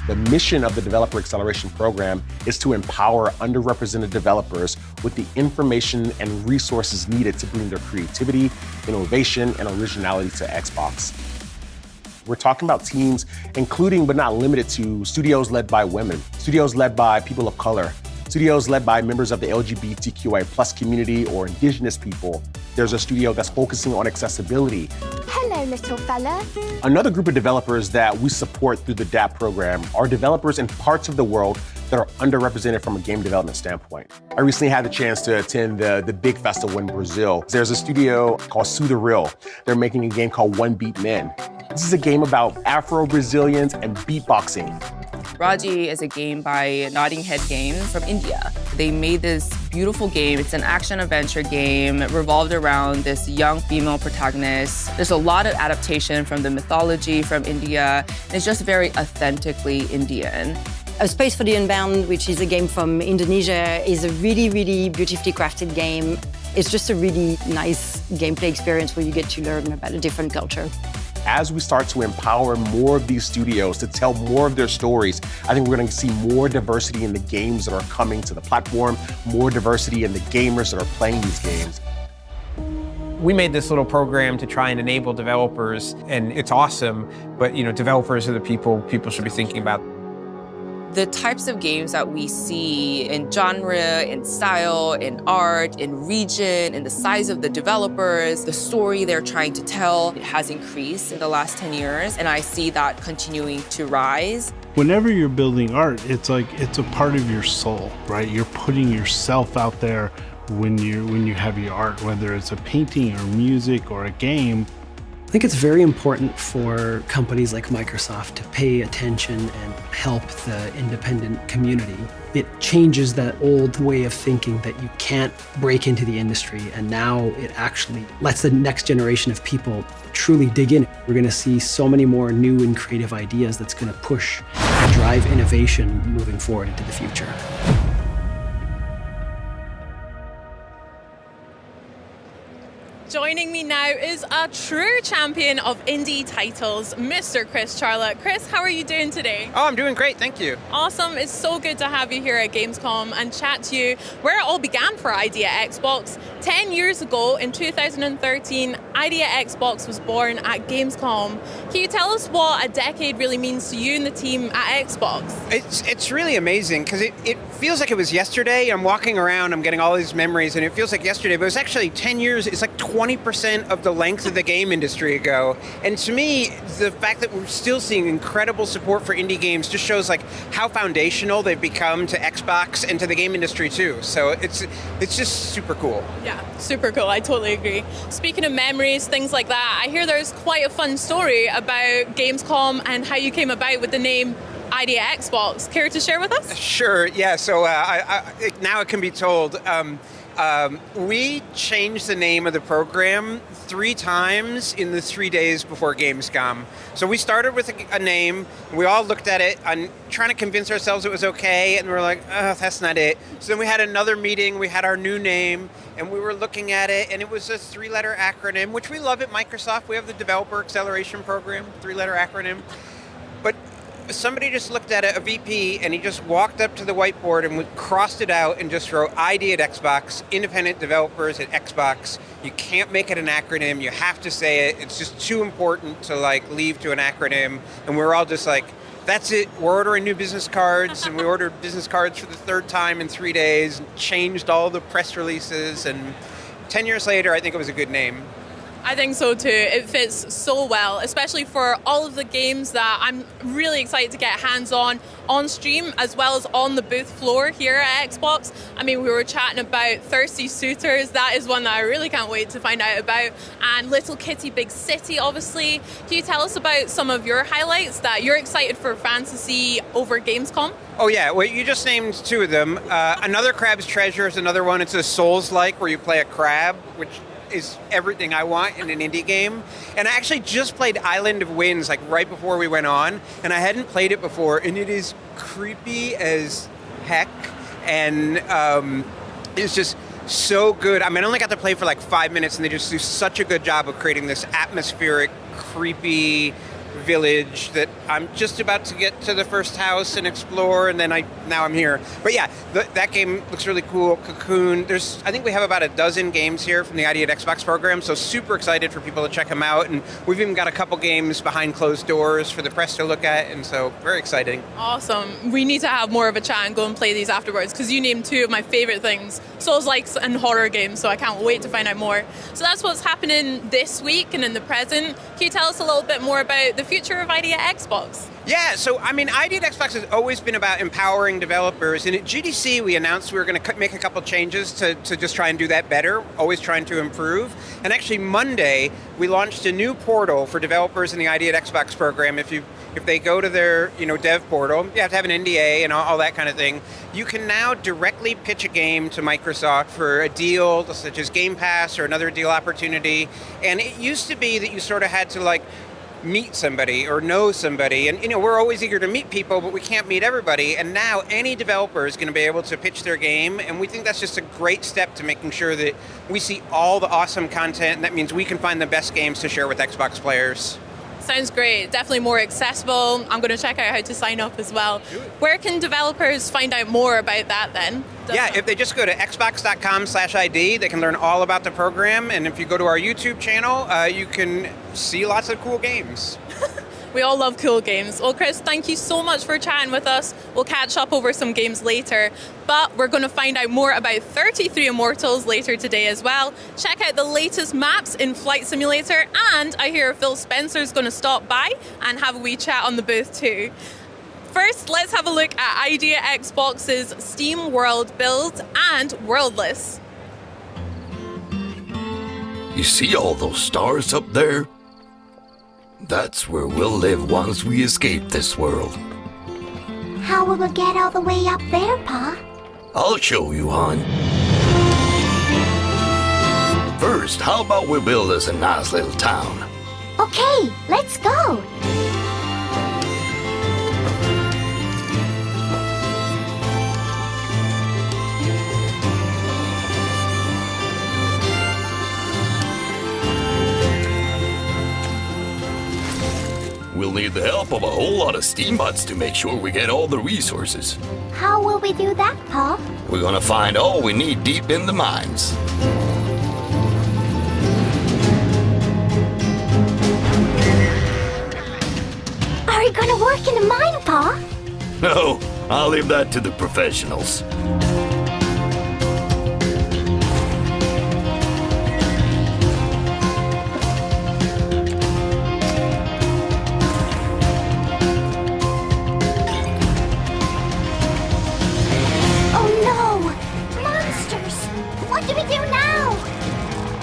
The mission of the Developer Acceleration Program is to empower underrepresented developers with the information and resources needed to bring their creativity, innovation, and originality to Xbox. We're talking about teams including but not limited to studios led by women, studios led by people of color, studios led by members of the LGBTQI+ community or indigenous people. There's a studio that's focusing on accessibility. Hello, little fella. Another group of developers that we support through the DAP program are developers in parts of the world that are underrepresented from a game development standpoint. I recently had the chance to attend the big festival in Brazil. There's a studio called Sudaril. They're making a game called One Beat Men. This is a game about Afro-Brazilians and beatboxing. Raji is a game by Notting Head Games from India. They made this beautiful game. It's an action-adventure game revolved around this young female protagonist. There's a lot of adaptation from the mythology from India. It's just very authentically Indian. A Space for the Unbound, which is a game from Indonesia, is a really, really beautifully crafted game. It's just a really nice gameplay experience where you get to learn about a different culture. As we start to empower more of these studios to tell more of their stories, I think we're going to see more diversity in the games that are coming to the platform, more diversity in the gamers that are playing these games. We made this little program to try and enable developers, and it's awesome, but developers are the people should be thinking about. The types of games that we see in genre, in style, in art, in region, in the size of the developers, the story they're trying to tell, it has increased in the last 10 years, and I see that continuing to rise. Whenever you're building art, it's like it's a part of your soul, right? You're putting yourself out there when you have your art, whether it's a painting or music or a game. I think it's very important for companies like Microsoft to pay attention and help the independent community. It changes that old way of thinking that you can't break into the industry, and now it actually lets the next generation of people truly dig in. We're going to see so many more new and creative ideas that's going to push and drive innovation moving forward into the future. Joining me now is a true champion of indie titles, Mr. Chris Charlotte. Chris, how are you doing today? Oh, I'm doing great, thank you. Awesome, it's so good to have you here at Gamescom and chat to you where it all began for ID at Xbox. 10 years ago, in 2013, ID at Xbox was born at Gamescom. Can you tell us what a decade really means to you and the team at Xbox? It's really amazing because it feels like it was yesterday. I'm walking around, I'm getting all these memories, and it feels like yesterday, but it was actually 10 years, it's like 20% of the length of the game industry ago. And to me, the fact that we're still seeing incredible support for indie games just shows like how foundational they've become to Xbox and to the game industry too. So it's just super cool. Yeah, super cool. I totally agree. Speaking of memories, things like that, I hear there's quite a fun story about Gamescom and how you came about with the name ID at Xbox. Care to share with us? Sure, yeah. So now it can be told. We changed the name of the program 3 times in the 3 days before Gamescom. So we started with a name, we all looked at it and trying to convince ourselves it was okay, and we were like, oh, that's not it. So then we had another meeting, we had our new name, and we were looking at it, and it was a 3-letter acronym, which we love at Microsoft. We have the Developer Acceleration Program, 3-letter acronym. But somebody just looked at it, a VP, and he just walked up to the whiteboard and crossed it out and just wrote ID at Xbox, independent developers at Xbox. You can't make it an acronym, you have to say it. It's just too important to leave to an acronym. And we're all just like, that's it, we're ordering new business cards, and we ordered business cards for the 3rd time in 3 days, changed all the press releases, and 10 years later, I think it was a good name. I think so too. It fits so well, especially for all of the games that I'm really excited to get hands-on on stream, as well as on the booth floor here at Xbox. I mean, we were chatting about Thirsty Suitors. That is one that I really can't wait to find out about. And Little Kitty Big City, obviously. Can you tell us about some of your highlights that you're excited for fans to see over Gamescom? Oh yeah, well you just named two of them. Another Crab's Treasure is another one. It's a Souls-like where you play a crab, which is everything I want in an indie game. And I actually just played Island of Winds like right before we went on, and I hadn't played it before, and it is creepy as heck, and it's just so good. I mean, I only got to play for like 5 minutes, and they just do such a good job of creating this atmospheric, creepy village that I'm just about to get to the first house and explore, and then now I'm here. But yeah, that game looks really cool. Cocoon. I think we have about a dozen games here from the ID at Xbox program, so super excited for people to check them out. And we've even got a couple games behind closed doors for the press to look at, and so very exciting. Awesome. We need to have more of a chat and go and play these afterwards, because you named two of my favorite things, Souls-likes and horror games, so I can't wait to find out more. So that's what's happening this week and in the present. Can you tell us a little bit more about the future of ID at Xbox? Yeah, so I mean, ID at Xbox has always been about empowering developers, and at GDC we announced we were going to make a couple changes to just try and do that better, always trying to improve. And actually Monday, we launched a new portal for developers in the ID at Xbox program. If they go to their dev portal, you have to have an NDA and all that kind of thing. You can now directly pitch a game to Microsoft for a deal such as Game Pass or another deal opportunity. And it used to be that you sort of had to meet somebody or know somebody, and we're always eager to meet people, but we can't meet everybody, and now any developer is going to be able to pitch their game, and we think that's just a great step to making sure that we see all the awesome content, and that means we can find the best games to share with Xbox players. Sounds great. Definitely more accessible. I'm going to check out how to sign up as well. Where can developers find out more about that then? Yeah, if they just go to xbox.com/ID, they can learn all about the program. And if you go to our YouTube channel, you can see lots of cool games. We all love cool games. Well, Chris, thank you so much for chatting with us. We'll catch up over some games later, but we're going to find out more about 33 Immortals later today as well. Check out the latest maps in Flight Simulator, and I hear Phil Spencer's going to stop by and have a wee chat on the booth too. First, let's have a look at ID at Xbox's Steam World build and Worldless. You see all those stars up there? That's where we'll live once we escape this world. How will we get all the way up there, Pa? I'll show you, hon. First, how about we build us a nice little town? Okay, let's go. We'll need the help of a whole lot of Steambots to make sure we get all the resources. How will we do that, Pa? We're gonna find all we need deep in the mines. Are we gonna work in the mine, Pa? No, I'll leave that to the professionals.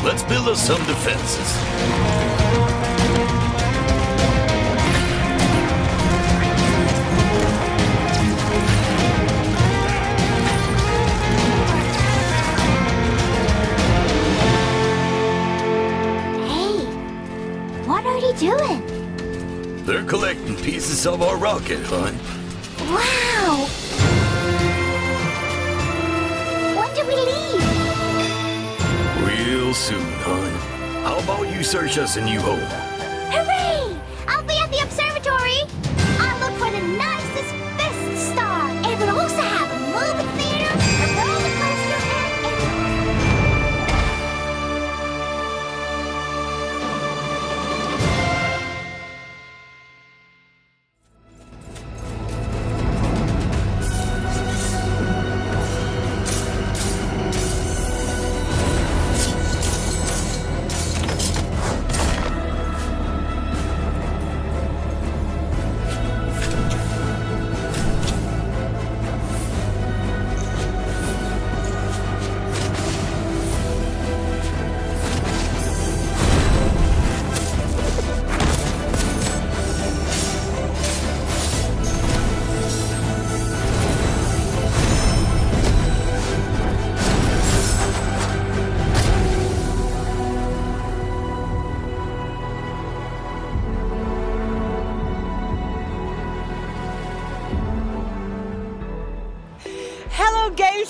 Let's build us some defenses. Hey, what are you doing? They're collecting pieces of our rocket, hon. Wow! When do we leave? Real soon, hon. How about you search us a new home? Hooray! I'll be at the observatory. I'll look for the nicest, best star. And we'll also have a movie theater, a roller coaster,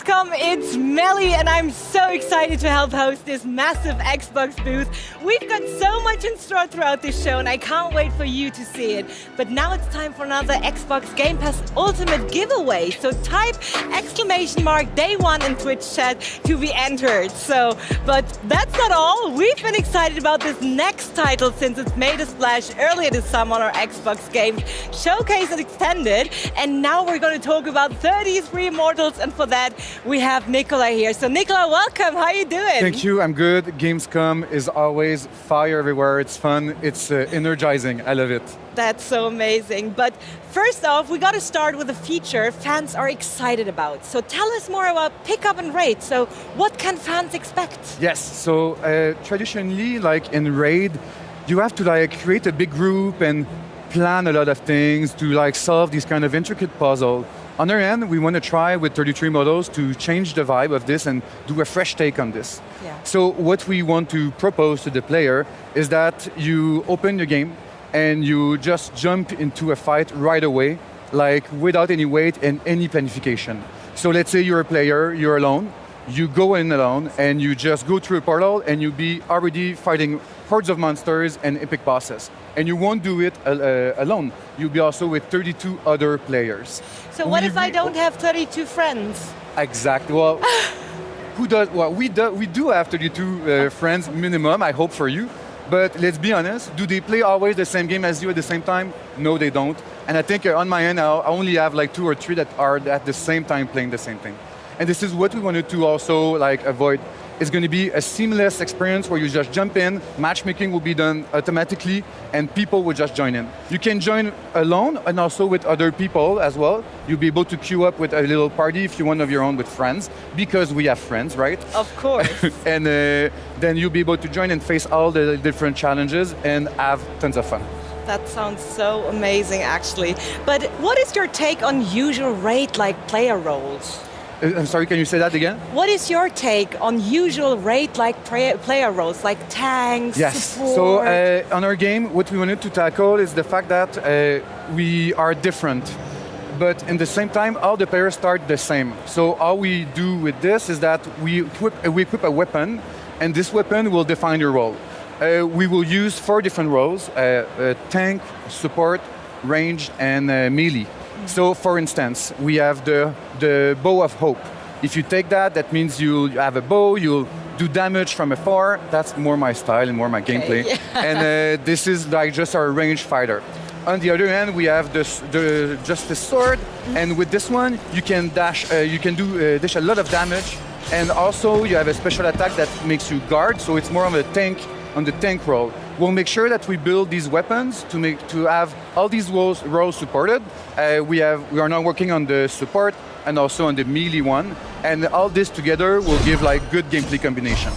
Gamescom, it's Melly, and I'm so excited to help host this massive Xbox booth. We've got so much in store throughout this show, and I can't wait for you to see it. But now it's time for another Xbox Game Pass Ultimate giveaway. So type !day1 in Twitch chat to be entered. But that's not all. We've been excited about this next title since it's made a splash earlier this summer on our Xbox Games Showcase and Extended. And now we're going to talk about 33 Immortals, and for that we have Nicola here. So Nicola, welcome. How are you doing? Thank you. I'm good. Gamescom is always fire everywhere. It's fun. It's energizing. I love it. That's so amazing. But first off, we got to start with a feature fans are excited about. So tell us more about Pick Up and Raid. So what can fans expect? Yes. So traditionally, like in Raid, you have to like create a big group and plan a lot of things to like solve these kind of intricate puzzles. On our end, we want to try with 33 models to change the vibe of this and do a fresh take on this. Yeah. So what we want to propose to the player is that you open the game and you just jump into a fight right away, like without any wait and any planification. So let's say you're a player, you're alone, you go in alone and you just go through a portal and you'll be already fighting hordes of monsters and epic bosses. And you won't do it alone. You'll be also with 32 other players. So what if I don't have 32 friends? Exactly. Well, who does? Well, we do have 32 friends minimum, I hope for you. But let's be honest, do they play always the same game as you at the same time? No, they don't. And I think on my end, I only have like 2 or 3 that are at the same time playing the same thing. And this is what we wanted to also like avoid. It's going to be a seamless experience where you just jump in, matchmaking will be done automatically, and people will just join in. You can join alone and also with other people as well. You'll be able to queue up with a little party if you want of your own with friends, because we have friends, right? Of course. And then you'll be able to join and face all the different challenges and have tons of fun. That sounds so amazing, actually. But what is your take on usual raid-like player roles? I'm sorry, can you say that again? What is your take on usual raid-like player roles, like tanks, support? So on our game, what we wanted to tackle is the fact that we are different. But in the same time, all the players start the same. So all we do with this is that we equip a weapon, and this weapon will define your role. We will use 4 different roles, tank, support, ranged, and melee. So, for instance, we have the Bow of Hope. If you take that, that means you have a bow, you'll do damage from afar. That's more my style and more my gameplay. And this is like just our ranged fighter. On the other hand, we have just the sword, and with this one, you can dash a lot of damage, and also you have a special attack that makes you guard, so it's more of a tank on the tank role. We'll make sure that we build these weapons to have all these roles supported. We are now working on the support and also on the melee one, and all this together will give like good gameplay combination.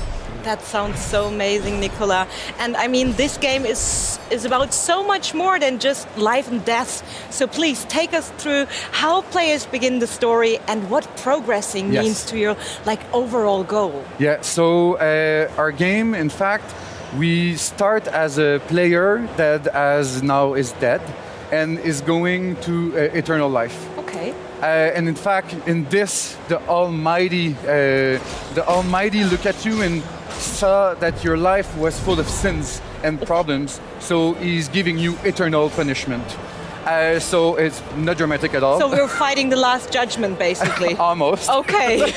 That sounds so amazing, Nicola. And I mean, this game is about so much more than just life and death. So please take us through how players begin the story and what progressing means to your like overall goal. Yeah. So our game, in fact, we start as a player that now is dead and is going to eternal life. Okay. And in fact, in this, the Almighty looked at you and saw that your life was full of sins and problems, so he's giving you eternal punishment. So it's not dramatic at all. So we're fighting the last judgment, basically. Almost. Okay.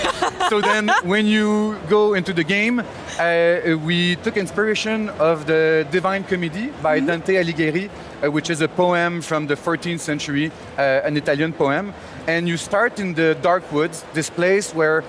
So then when you go into the game, we took inspiration of the Divine Comedy by Dante Alighieri, which is a poem from the 14th century, an Italian poem. And you start in the dark woods, this place where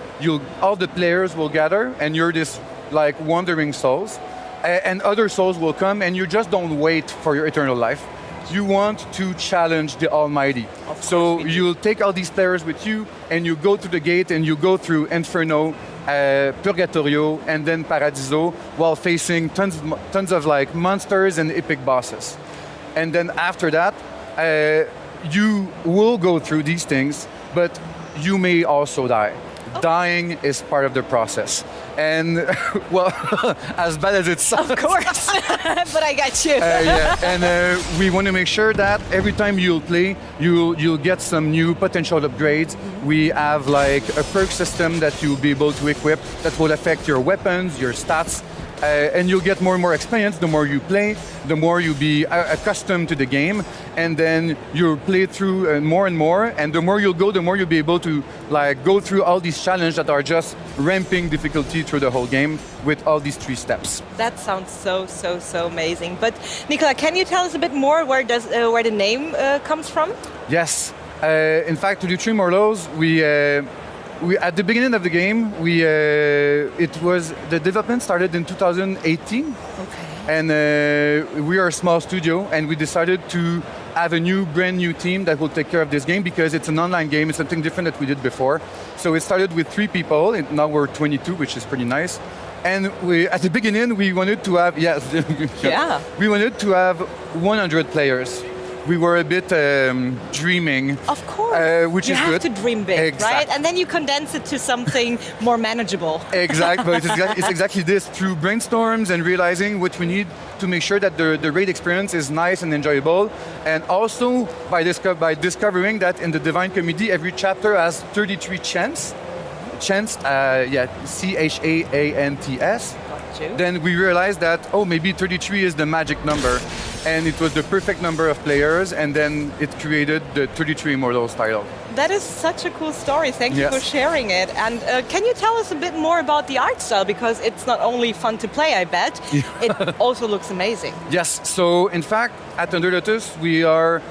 all the players will gather, and you're this like wandering souls, and other souls will come, and you just don't wait for your eternal life. You want to challenge the Almighty. So you'll take all these players with you, and you go to the gate, and you go through Inferno, Purgatorio, and then Paradiso, while facing tons of like monsters and epic bosses. And then after that, you will go through these things, but you may also die. Dying is part of the process. And, well, as bad as it sounds. Of course, but I got you. And we want to make sure that every time you'll play, you'll get some new potential upgrades. We have like a perk system that you'll be able to equip that will affect your weapons, your stats, and you'll get more and more experience the more you play, the more you'll be accustomed to the game, and then you'll play through more and more, and the more you'll go, the more you'll be able to like go through all these challenges that are just ramping difficulty through the whole game with all these 3 steps. That sounds so amazing. But Nicola, can you tell us a bit more where the name comes from? Yes. In fact, to do 3 Immortals, we at the beginning of the game, the development started in 2018. Okay. And we are a small studio, and we decided to have a brand new team that will take care of this game because it's an online game. It's something different that we did before. So it started with 3 people, and now we're 22, which is pretty nice. And at the beginning, we wanted to have, we wanted to have 100 players. We were a bit dreaming. Of course. Which you is have good. to dream big, right? And then you condense it to something more manageable. Exactly. But it's exactly this, through brainstorms and realizing what we need to make sure that the raid experience is nice and enjoyable. And also by discovering that in the Divine Comedy, every chapter has 33 chants. Chants, C-H-A-A-N-T-S. Then we realized that, maybe 33 is the magic number. And it was the perfect number of players, and then it created the 33 Immortals title. That is such a cool story. Thank you for sharing it. And can you tell us a bit more about the art style? Because it's not only fun to play, I bet. It also looks amazing. Yes. So, in fact, at Under Lotus, we are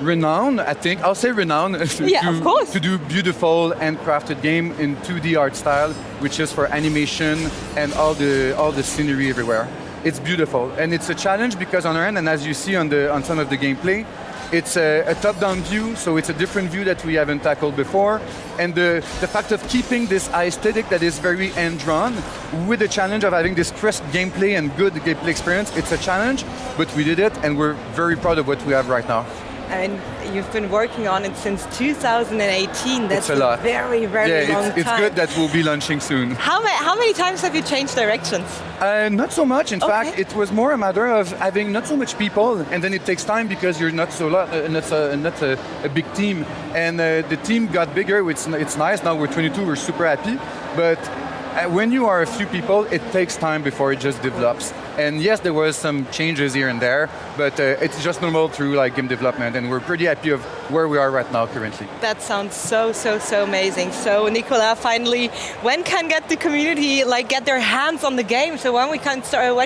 renowned, I think. I'll say renowned of course. To do beautiful and crafted game in 2D art style, which is for animation and all the scenery everywhere. It's beautiful, and it's a challenge because on our end, and as you see on some of the gameplay, it's a top-down view, so it's a different view that we haven't tackled before. And the fact of keeping this aesthetic that is very hand-drawn with the challenge of having this crisp gameplay and good gameplay experience, it's a challenge, but we did it, and we're very proud of what we have right now. I mean, you've been working on it since 2018. That's a lot. Very long time. It's good that we'll be launching soon. How many times have you changed directions? Not so much. In fact, it was more a matter of having not so much people, and then it takes time because you're not a big team. And the team got bigger. It's nice. Now we're 22. We're super happy. But when you are a few people, it takes time before it just develops. And yes, there was some changes here and there, but it's just normal through like game development, and we're pretty happy of where we are right now currently. That sounds so amazing. So Nicola, finally, when can the community get their hands on the game? So when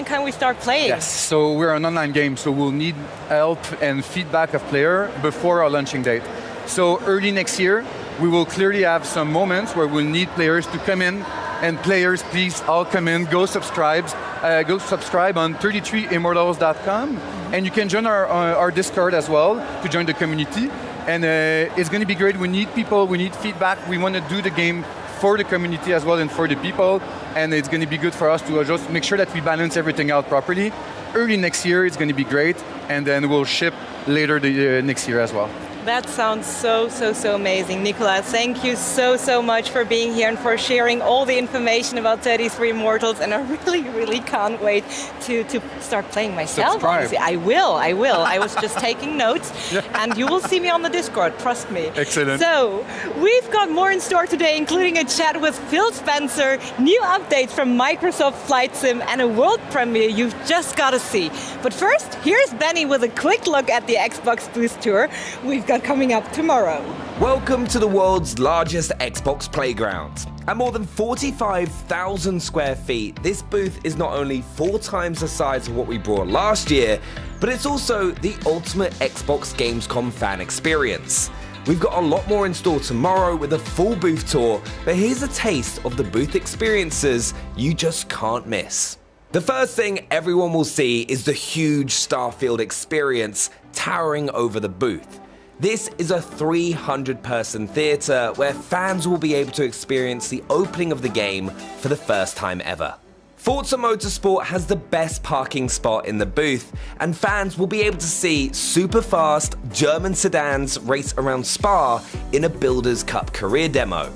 can we start playing? Yes, so we're an online game, so we'll need help and feedback of player before our launching date. So early next year, we will clearly have some moments where we'll need players to come in. And players, please all come in, go subscribe on 33immortals.com, and you can join our Discord as well to join the community. And it's going to be great. We need people, we need feedback. We want to do the game for the community as well and for the people, and it's going to be good for us to just make sure that we balance everything out properly. Early next year, it's going to be great, and then we'll ship later next year as well. That sounds so amazing. Nicola, thank you so much for being here and for sharing all the information about 33 Immortals, and I really can't wait to start playing myself. Subscribe. Honestly. I will. I was just taking notes, and you will see me on the Discord, trust me. Excellent. So, we've got more in store today, including a chat with Phil Spencer, new updates from Microsoft Flight Sim, and a world premiere you've just got to see. But first, here's Benny with a quick look at the Xbox booth tour we've got coming up tomorrow. Welcome to the world's largest Xbox playground. At more than 45,000 square feet, this booth is not only 4 times the size of what we brought last year, but it's also the ultimate Xbox Gamescom fan experience. We've got a lot more in store tomorrow with a full booth tour, but here's a taste of the booth experiences you just can't miss. The first thing everyone will see is the huge Starfield experience towering over the booth. This is a 300-person theatre where fans will be able to experience the opening of the game for the first time ever. Forza Motorsport has the best parking spot in the booth, and fans will be able to see super fast German sedans race around Spa in a Builders Cup career demo.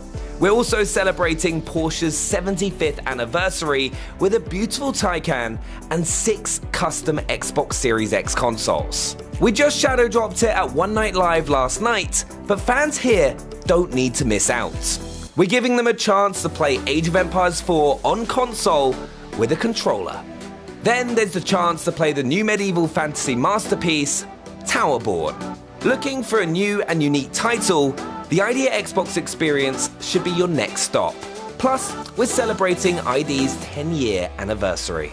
We're also celebrating Porsche's 75th anniversary with a beautiful Taycan and 6 custom Xbox Series X consoles. We just shadow dropped it at One Night Live last night, but fans here don't need to miss out. We're giving them a chance to play Age of Empires 4 on console with a controller. Then there's the chance to play the new medieval fantasy masterpiece, Towerborn. Looking for a new and unique title, the IDEA Xbox experience should be your next stop. Plus, we're celebrating ID's 10-year anniversary.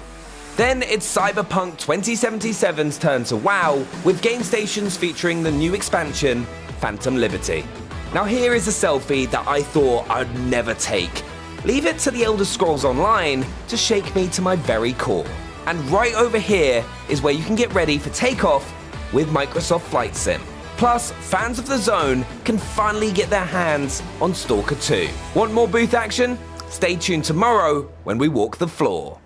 Then it's Cyberpunk 2077's turn to WoW, with game stations featuring the new expansion, Phantom Liberty. Now here is a selfie that I thought I'd never take. Leave it to the Elder Scrolls Online to shake me to my very core. And right over here is where you can get ready for takeoff with Microsoft Flight Sim. Plus, fans of the Zone can finally get their hands on Stalker 2. Want more booth action? Stay tuned tomorrow when we walk the floor.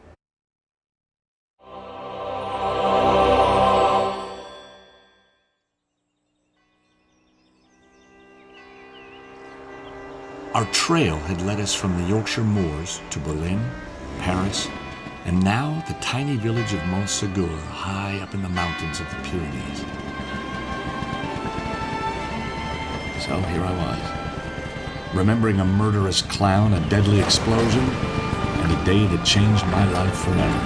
Our trail had led us from the Yorkshire moors to Berlin, Paris, and now the tiny village of Montségur, high up in the mountains of the Pyrenees. So here I was, remembering a murderous clown, a deadly explosion, and a day that changed my life forever.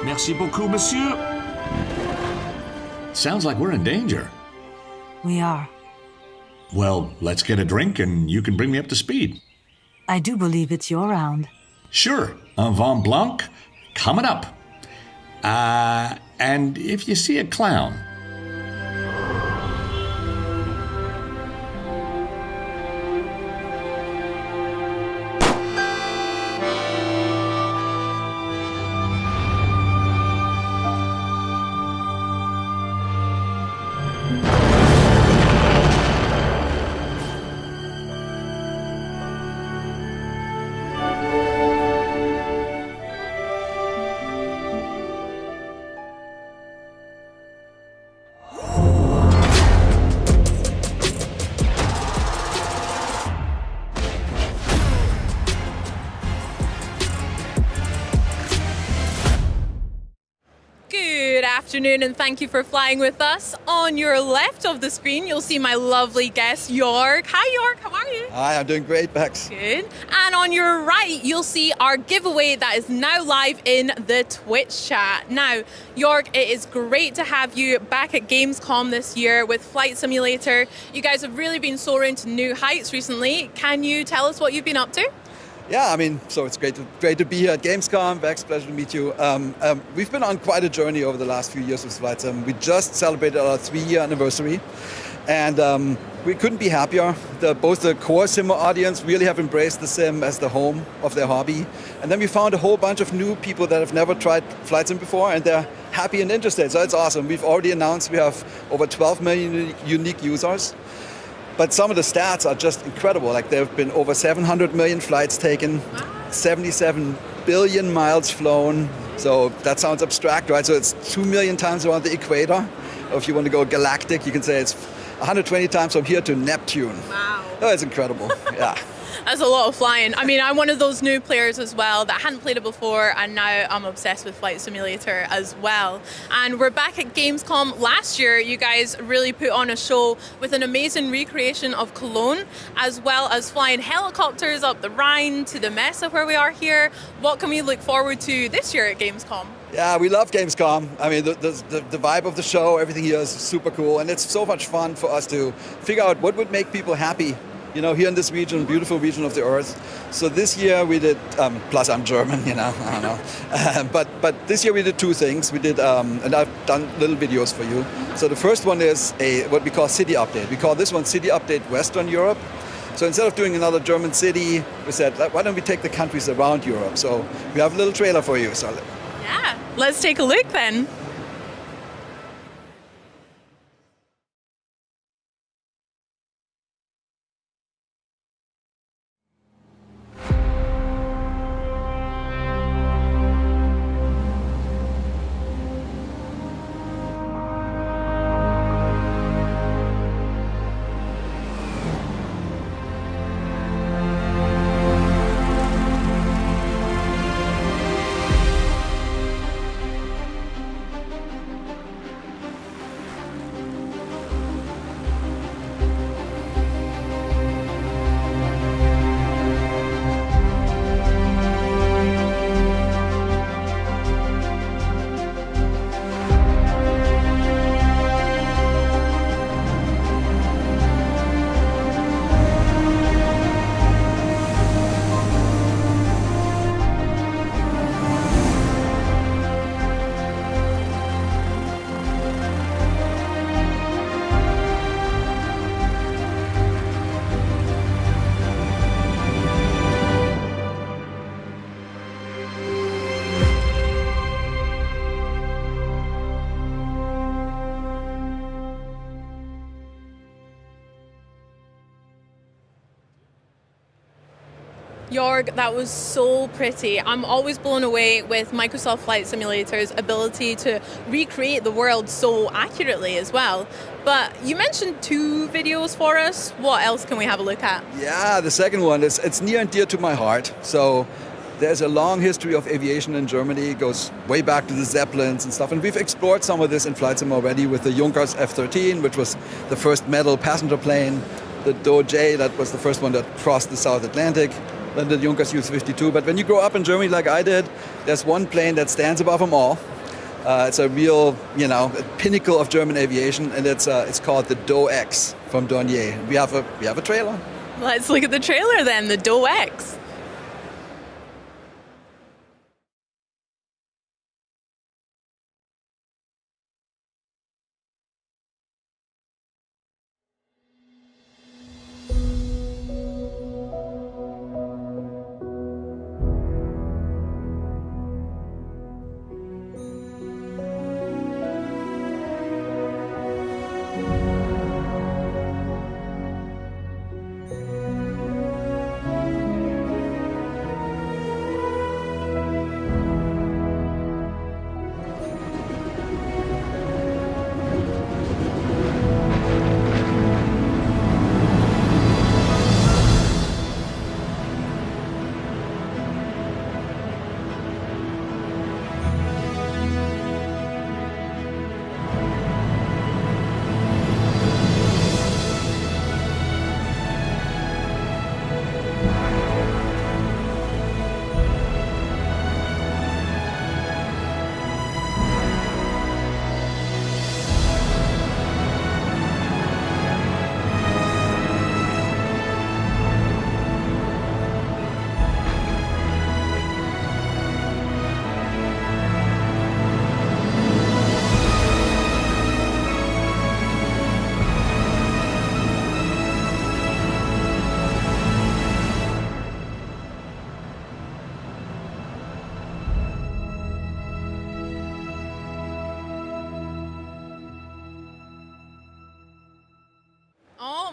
Merci beaucoup, monsieur. Sounds like we're in danger. We are. Well, let's get a drink and you can bring me up to speed. I do believe it's your round. Sure, un vin blanc, coming up. And if you see a clown, afternoon and thank you for flying with us. On your left of the screen, you'll see my lovely guest, York. Hi, York. How are you? Hi, I'm doing great, Bex. Good. And on your right, you'll see our giveaway that is now live in the Twitch chat. Now, York, it is great to have you back at Gamescom this year with Flight Simulator. You guys have really been soaring to new heights recently. Can you tell us what you've been up to? Yeah, I mean, so it's great to be here at Gamescom. Bex, pleasure to meet you. We've been on quite a journey over the last few years with Flight Sim. We just celebrated our 3-year anniversary, and we couldn't be happier. Both the core Simmer audience really have embraced the Sim as the home of their hobby, and then we found a whole bunch of new people that have never tried Flight Sim before, and they're happy and interested, so it's awesome. We've already announced we have over 12 million unique users. But some of the stats are just incredible. Like there have been over 700 million flights taken, 77 billion miles flown. So that sounds abstract, right? So it's 2 million times around the equator. Or if you want to go galactic, you can say it's 120 times from here to Neptune. Wow. Oh, it's incredible. Yeah. That's a lot of flying. I mean, I'm one of those new players as well that hadn't played it before, and now I'm obsessed with Flight Simulator as well. And we're back at Gamescom. Last year, you guys really put on a show with an amazing recreation of Cologne, as well as flying helicopters up the Rhine to the Messe where we are here. What can we look forward to this year at Gamescom? Yeah, we love Gamescom. I mean, the vibe of the show, everything here is super cool, and it's so much fun for us to figure out what would make people happy. You know, here in this region, beautiful region of the earth. So this year we did, plus I'm German, you know, I don't know. But this year we did 2 things. We did, and I've done little videos for you. So the first one is what we call city update. We call this one City Update Western Europe. So instead of doing another German city, we said, why don't we take the countries around Europe? So we have a little trailer for you. So yeah, let's take a look then. Jorg, that was so pretty. I'm always blown away with Microsoft Flight Simulator's ability to recreate the world so accurately as well. But you mentioned 2 videos for us. What else can we have a look at? Yeah, the second one it's near and dear to my heart. So there's a long history of aviation in Germany. It goes way back to the Zeppelins and stuff. And we've explored some of this in Flight Sim already with the Junkers F-13, which was the first metal passenger plane. The Doge, that was the first one that crossed the South Atlantic. Then the Junkers U-52. But when you grow up in Germany like I did, there's one plane that stands above them all. It's a real, pinnacle of German aviation, and it's called the Do-X from Dornier. We have a trailer. Let's look at the trailer then, the Do-X.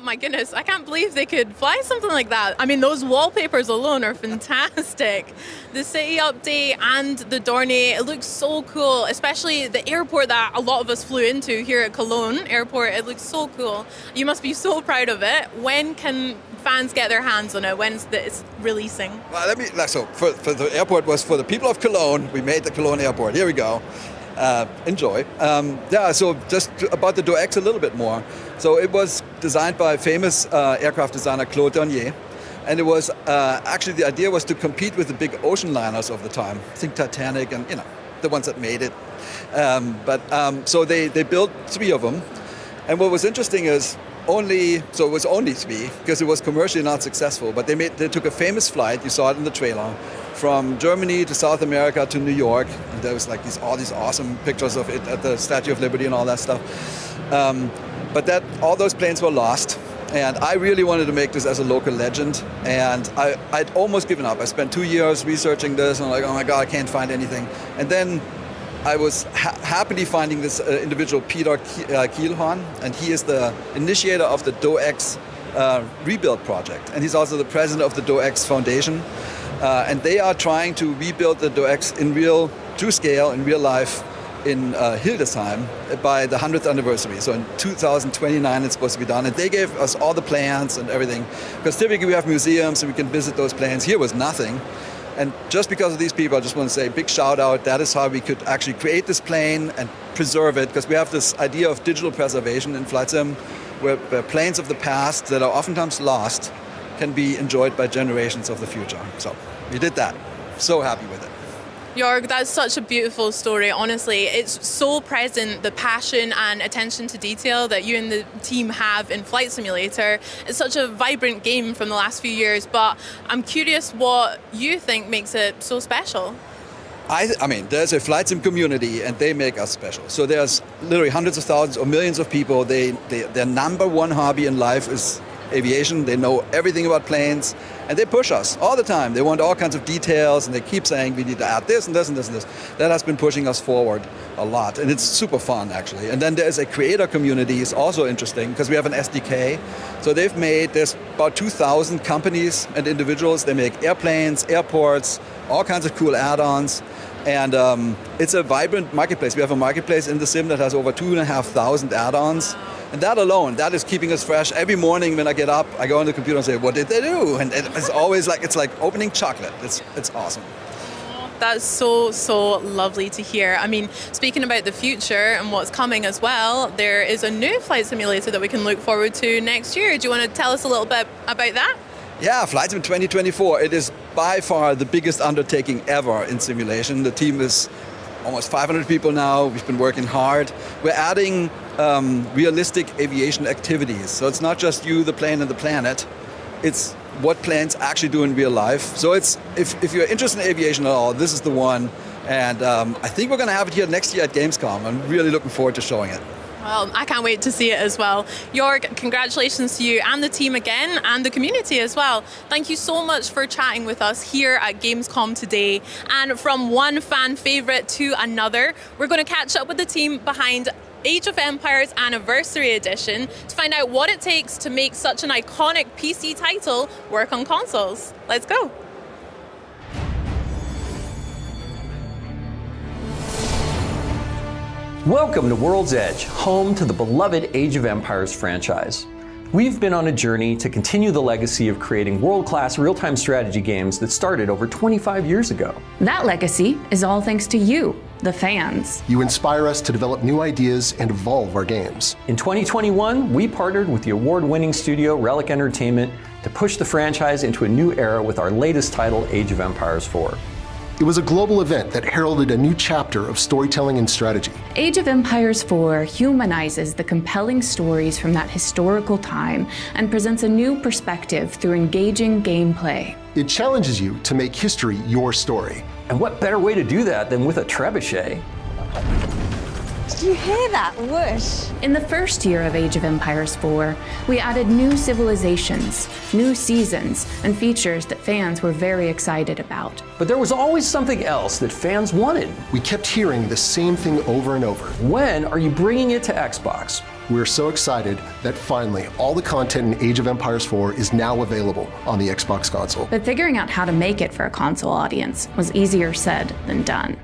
My goodness, I can't believe they could fly something like that. I mean, those wallpapers alone are fantastic. The city update and the Dornier, it looks so cool, especially the airport that a lot of us flew into here at Cologne Airport. It looks so cool. You must be so proud of it. When can fans get their hands on it? When's this releasing? Well, so for the airport was for the people of Cologne. We made the Cologne Airport. Here we go. Enjoy. So just about the Do-X a little bit more. So it was designed by famous aircraft designer Claude Dornier. And it was, actually the idea was to compete with the big ocean liners of the time. Think Titanic and, the ones that made it. So they built 3 of them. And what was interesting is it was only 3 because it was commercially not successful. But they took a famous flight, you saw it in the trailer, from Germany to South America to New York. And there was like all these awesome pictures of it at the Statue of Liberty and all that stuff. But all those planes were lost. And I really wanted to make this as a local legend. And I'd almost given up. I spent 2 years researching this and I'm like, oh my God, I can't find anything. And then I was happily finding this individual, Peter Kielhorn, and he is the initiator of the Do-X rebuild project. And he's also the president of the Do-X Foundation. And they are trying to rebuild the Do-X to scale, in real life, in Hildesheim by the 100th anniversary. So in 2029 it's supposed to be done. And they gave us all the plans and everything. Because typically we have museums and we can visit those plans. Here was nothing. And just because of these people, I just want to say a big shout out. That is how we could actually create this plane and preserve it. Because we have this idea of digital preservation in Flight Sim, where planes of the past that are oftentimes lost can be enjoyed by generations of the future. So we did that. So happy with it. Jorg, that's such a beautiful story, honestly. It's so present, the passion and attention to detail that you and the team have in Flight Simulator. It's such a vibrant game from the last few years, but I'm curious what you think makes it so special. I mean, there's a Flight Sim community and they make us special. So there's literally hundreds of thousands or millions of people. Their number one hobby in life is aviation. They know everything about planes, and they push us all the time. They want all kinds of details, and they keep saying we need to add this and this and this and this. That has been pushing us forward a lot, and it's super fun, actually. And then there's a creator community, is also interesting, because we have an SDK. So there's about 2,000 companies and individuals. They make airplanes, airports, all kinds of cool add-ons. And it's a vibrant marketplace. We have a marketplace in the sim that has over 2,500 add-ons. And that alone, that is keeping us fresh. Every morning when I get up, I go on the computer and say, what did they do? And it's always like, it's like opening chocolate. It's awesome. That's so lovely to hear. I mean, speaking about the future and what's coming as well, there is a new flight simulator that we can look forward to next year. Do you want to tell us a little bit about that? Yeah, Flight Sim 2024. It is by far the biggest undertaking ever in simulation. The team is almost 500 people now. We've been working hard. We're adding realistic aviation activities. So it's not just you, the plane, and the planet. It's what planes actually do in real life. So it's if you're interested in aviation at all, this is the one. And I think we're going to have it here next year at Gamescom. I'm really looking forward to showing it. Well, I can't wait to see it as well. Jörg, congratulations to you and the team again, and the community as well. Thank you so much for chatting with us here at Gamescom today. And from one fan favourite to another, we're going to catch up with the team behind Age of Empires Anniversary Edition to find out what it takes to make such an iconic PC title work on consoles. Let's go. Welcome to World's Edge, home to the beloved Age of Empires franchise. We've been on a journey to continue the legacy of creating world-class real-time strategy games that started over 25 years ago. That legacy is all thanks to you, the fans. You inspire us to develop new ideas and evolve our games. In 2021, we partnered with the award-winning studio Relic Entertainment to push the franchise into a new era with our latest title, Age of Empires 4. It was a global event that heralded a new chapter of storytelling and strategy. Age of Empires 4 humanizes the compelling stories from that historical time and presents a new perspective through engaging gameplay. It challenges you to make history your story. And what better way to do that than with a trebuchet? Did you hear that whoosh? In the first year of Age of Empires 4, we added new civilizations, new seasons, and features that fans were very excited about. But there was always something else that fans wanted. We kept hearing the same thing over and over. When are you bringing it to Xbox? We're so excited that finally all the content in Age of Empires 4 is now available on the Xbox console. But figuring out how to make it for a console audience was easier said than done.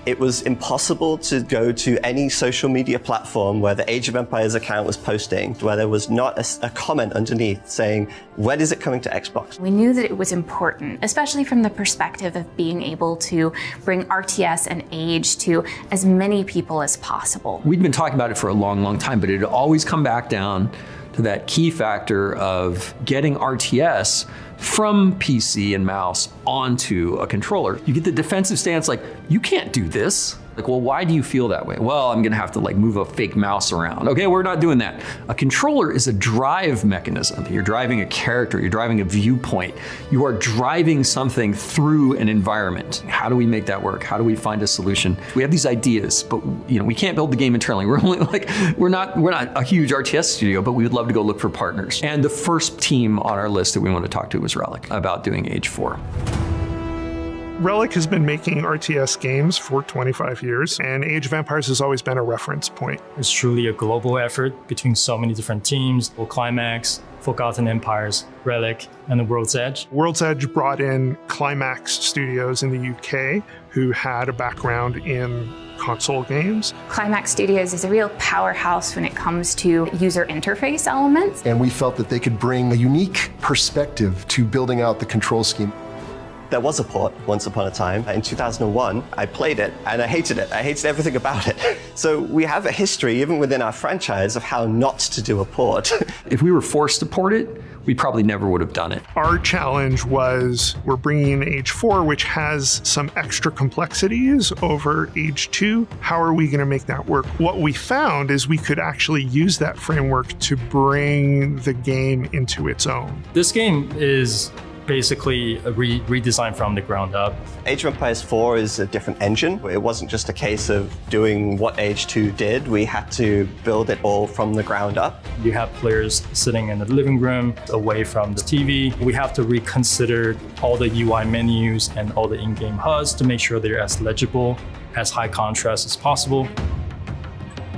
It was impossible to go to any social media platform where the Age of Empires account was posting, where there was not a comment underneath saying, when is it coming to Xbox? We knew that it was important, especially from the perspective of being able to bring RTS and Age to as many people as possible. We'd been talking about it for a long time, but it had always come back down to that key factor of getting RTS from PC and mouse onto a controller. You get the defensive stance like, you can't do this. Like, well, why do you feel that way? Well, I'm gonna have to like move a fake mouse around. Okay, we're not doing that. A controller is a drive mechanism. You're driving a character, you're driving a viewpoint. You are driving something through an environment. How do we make that work? How do we find a solution? We have these ideas, but we can't build the game internally. We're only like, we're not a huge RTS studio, but we would love to go look for partners. And the first team on our list that we want to talk to was Relic about doing Age 4. Relic has been making RTS games for 25 years, and Age of Empires has always been a reference point. It's truly a global effort between so many different teams: Climax, Forgotten Empires, Relic, and the World's Edge. World's Edge brought in Climax Studios in the UK, who had a background in console games. Climax Studios is a real powerhouse when it comes to user interface elements. And we felt that they could bring a unique perspective to building out the control scheme. There was a port once upon a time. In 2001, I played it and I hated it. I hated everything about it. So we have a history, even within our franchise, of how not to do a port. If we were forced to port it, we probably never would have done it. Our challenge was, we're bringing in Age 4, which has some extra complexities over Age 2. How are we going to make that work? What we found is we could actually use that framework to bring the game into its own. This game is basically redesigned from the ground up. Age of Empires 4 is a different engine. It wasn't just a case of doing what Age 2 did. We had to build it all from the ground up. You have players sitting in the living room away from the TV. We have to reconsider all the UI menus and all the in-game HUDs to make sure they're as legible, as high contrast as possible.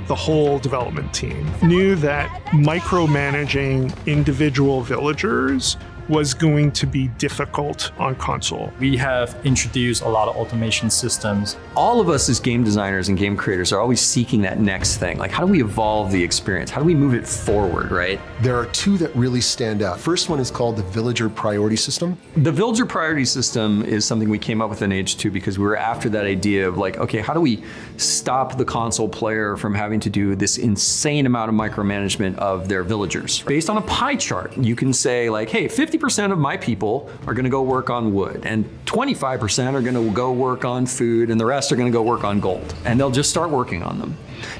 The whole development team knew that micromanaging individual villagers was going to be difficult on console. We have introduced a lot of automation systems. All of us as game designers and game creators are always seeking that next thing. Like, how do we evolve the experience? How do we move it forward, right? There are two that really stand out. First one is called the Villager Priority System. The Villager Priority System is something we came up with in Age 2 because we were after that idea of like, okay, how do we stop the console player from having to do this insane amount of micromanagement of their villagers? Based on a pie chart, you can say like, hey, 50% of my people are gonna go work on wood, and 25% are gonna go work on food, and the rest are gonna go work on gold. And they'll just start working on them.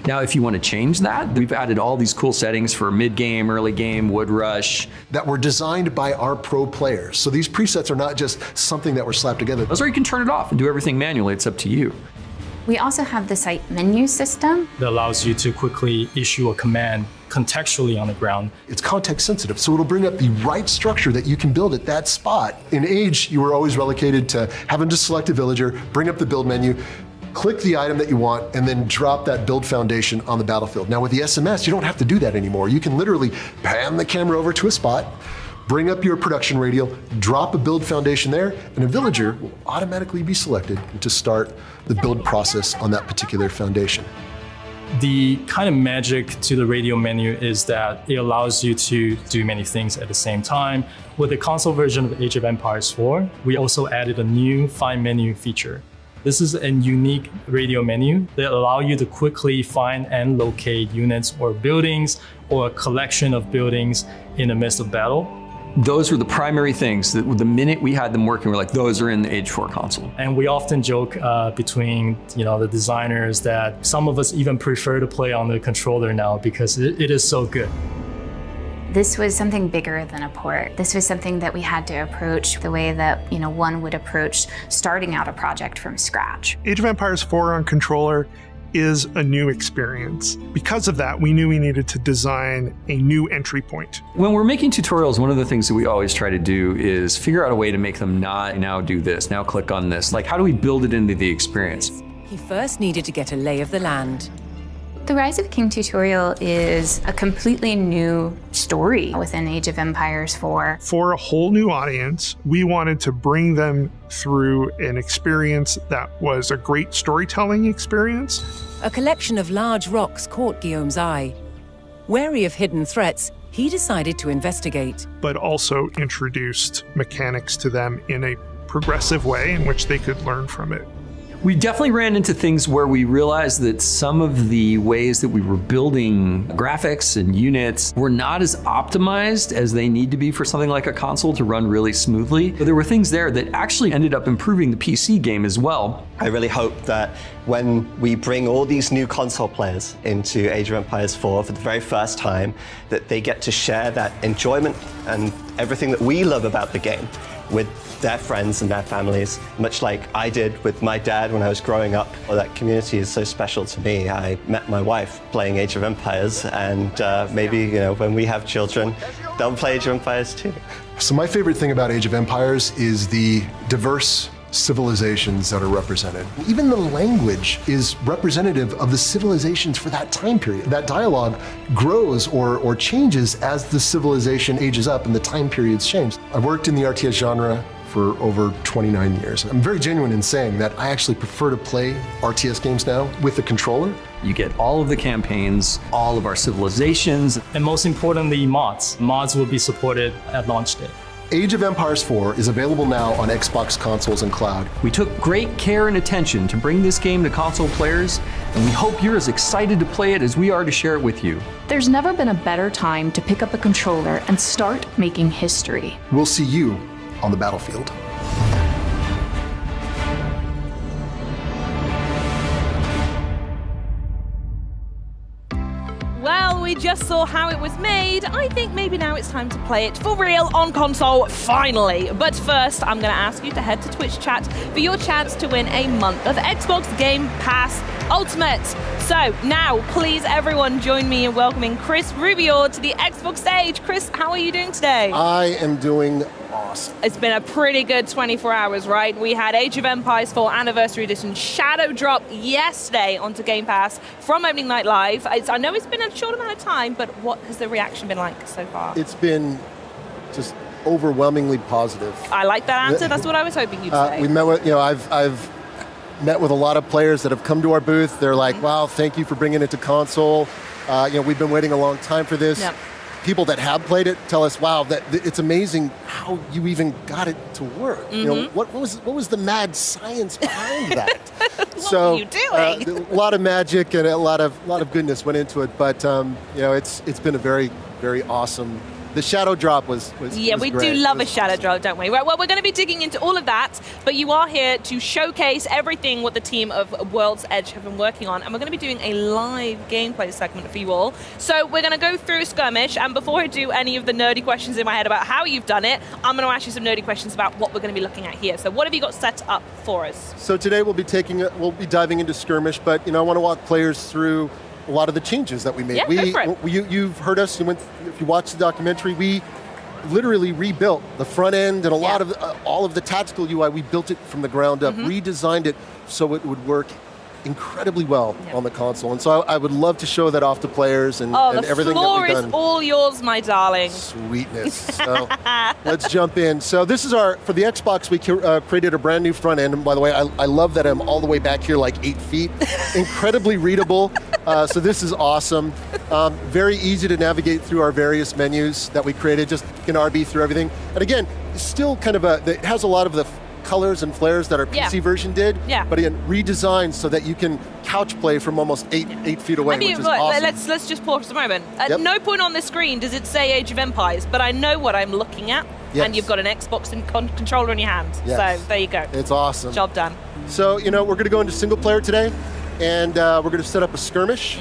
Now, if you wanna change that, we've added all these cool settings for mid-game, early game, wood rush. That were designed by our pro players. So these presets are not just something that were slapped together. Or you can turn it off and do everything manually, it's up to you. We also have the site menu system that allows you to quickly issue a command contextually on the ground. It's context sensitive, so it'll bring up the right structure that you can build at that spot. In Age, you were always relegated to having to select a villager, bring up the build menu, click the item that you want, and then drop that build foundation on the battlefield. Now with the SMS, you don't have to do that anymore. You can literally pan the camera over to a spot, bring up your production radial, drop a build foundation there, and a villager will automatically be selected to start the build process on that particular foundation. The kind of magic to the radio menu is that it allows you to do many things at the same time. With the console version of Age of Empires 4, we also added a new find menu feature. This is a unique radio menu that allows you to quickly find and locate units or buildings or a collection of buildings in the midst of battle. Those were the primary things that the minute we had them working, we're like, those are in the Age 4 console. And we often joke between the designers that some of us even prefer to play on the controller now because it is so good. This was something bigger than a port. This was something that we had to approach the way that one would approach starting out a project from scratch. Age of Empires 4 on controller is a new experience. Because of that, we knew we needed to design a new entry point. When we're making tutorials, one of the things that we always try to do is figure out a way to make them not now do this, now click on this. Like, how do we build it into the experience? He first needed to get a lay of the land. The Rise of King tutorial is a completely new story within Age of Empires 4. For a whole new audience, we wanted to bring them through an experience that was a great storytelling experience. A collection of large rocks caught Guillaume's eye. Wary of hidden threats, he decided to investigate. But also introduced mechanics to them in a progressive way in which they could learn from it. We definitely ran into things where we realized that some of the ways that we were building graphics and units were not as optimized as they need to be for something like a console to run really smoothly. But there were things there that actually ended up improving the PC game as well. I really hope that when we bring all these new console players into Age of Empires 4 for the very first time, that they get to share that enjoyment and everything that we love about the game with their friends and their families, much like I did with my dad when I was growing up. Well, that community is so special to me. I met my wife playing Age of Empires, and maybe when we have children, they'll play Age of Empires too. So my favorite thing about Age of Empires is the diverse civilizations that are represented. Even the language is representative of the civilizations for that time period. That dialogue grows or changes as the civilization ages up and the time periods change. I've worked in the RTS genre for over 29 years. I'm very genuine in saying that I actually prefer to play RTS games now with the controller. You get all of the campaigns, all of our civilizations. And most importantly, mods. Mods will be supported at launch day. Age of Empires 4 is available now on Xbox consoles and cloud. We took great care and attention to bring this game to console players, and we hope you're as excited to play it as we are to share it with you. There's never been a better time to pick up a controller and start making history. We'll see you on the battlefield. Well, we we just saw how it was made, I think maybe now it's time to play it for real on console, finally. But first, I'm going to ask you to head to Twitch chat for your chance to win a month of Xbox Game Pass Ultimate. So now, please everyone join me in welcoming Chris Rubio to the Xbox stage. Chris, how are you doing today? I am doing awesome. It's been a pretty good 24 hours, right? We had Age of Empires 4 Anniversary Edition Shadow drop yesterday onto Game Pass from Opening Night Live. I know it's been a short amount of time, but what has the reaction been like so far? It's been just overwhelmingly positive. I like that answer. That's what I was hoping you'd say. We met with, I've met with a lot of players that have come to our booth. They're like, wow, thank you for bringing it to console. We've been waiting a long time for this. Yep. People that have played it tell us, wow, that it's amazing how you even got it to work. What was the mad science behind that? What were you doing? A lot of magic and a lot of goodness went into it, but it's been a very, very awesome. The shadow drop was Yeah, we great. do love a shadow drop, don't we? Right, well, we're going to be digging into all of that, but you are here to showcase everything what the team of World's Edge have been working on, and we're going to be doing a live gameplay segment for you all. So we're going to go through Skirmish, and before I do any of the nerdy questions in my head about how you've done it, I'm going to ask you some nerdy questions about what we're going to be looking at here. So what have you got set up for us? So today we'll be diving into Skirmish, but I want to walk players through a lot of the changes that we made. Yeah, go for it. You've heard us. If you watch the documentary, we literally rebuilt the front end and a lot of all of the tactical UI. We built it from the ground up, redesigned it so it would work incredibly well on the console. And so I would love to show that off to players and everything that we've done. The floor is all yours, my darling. Sweetness. So let's jump in. So this is for the Xbox, we created a brand new front end. And by the way, I love that I'm all the way back here, like 8 feet. Incredibly readable. So this is awesome. Very easy to navigate through our various menus that we created. Just you can RB through everything. And again, it's still kind of it has a lot of the colors and flares that our PC version did, but again, redesigned so that you can couch play from almost 8 feet away, which is awesome. Let's just pause for a moment. At no point on the screen does it say Age of Empires, but I know what I'm looking at, and you've got an Xbox and controller in your hand. Yes. So there you go. It's awesome. Job done. So, we're going to go into single player today, and we're going to set up a skirmish.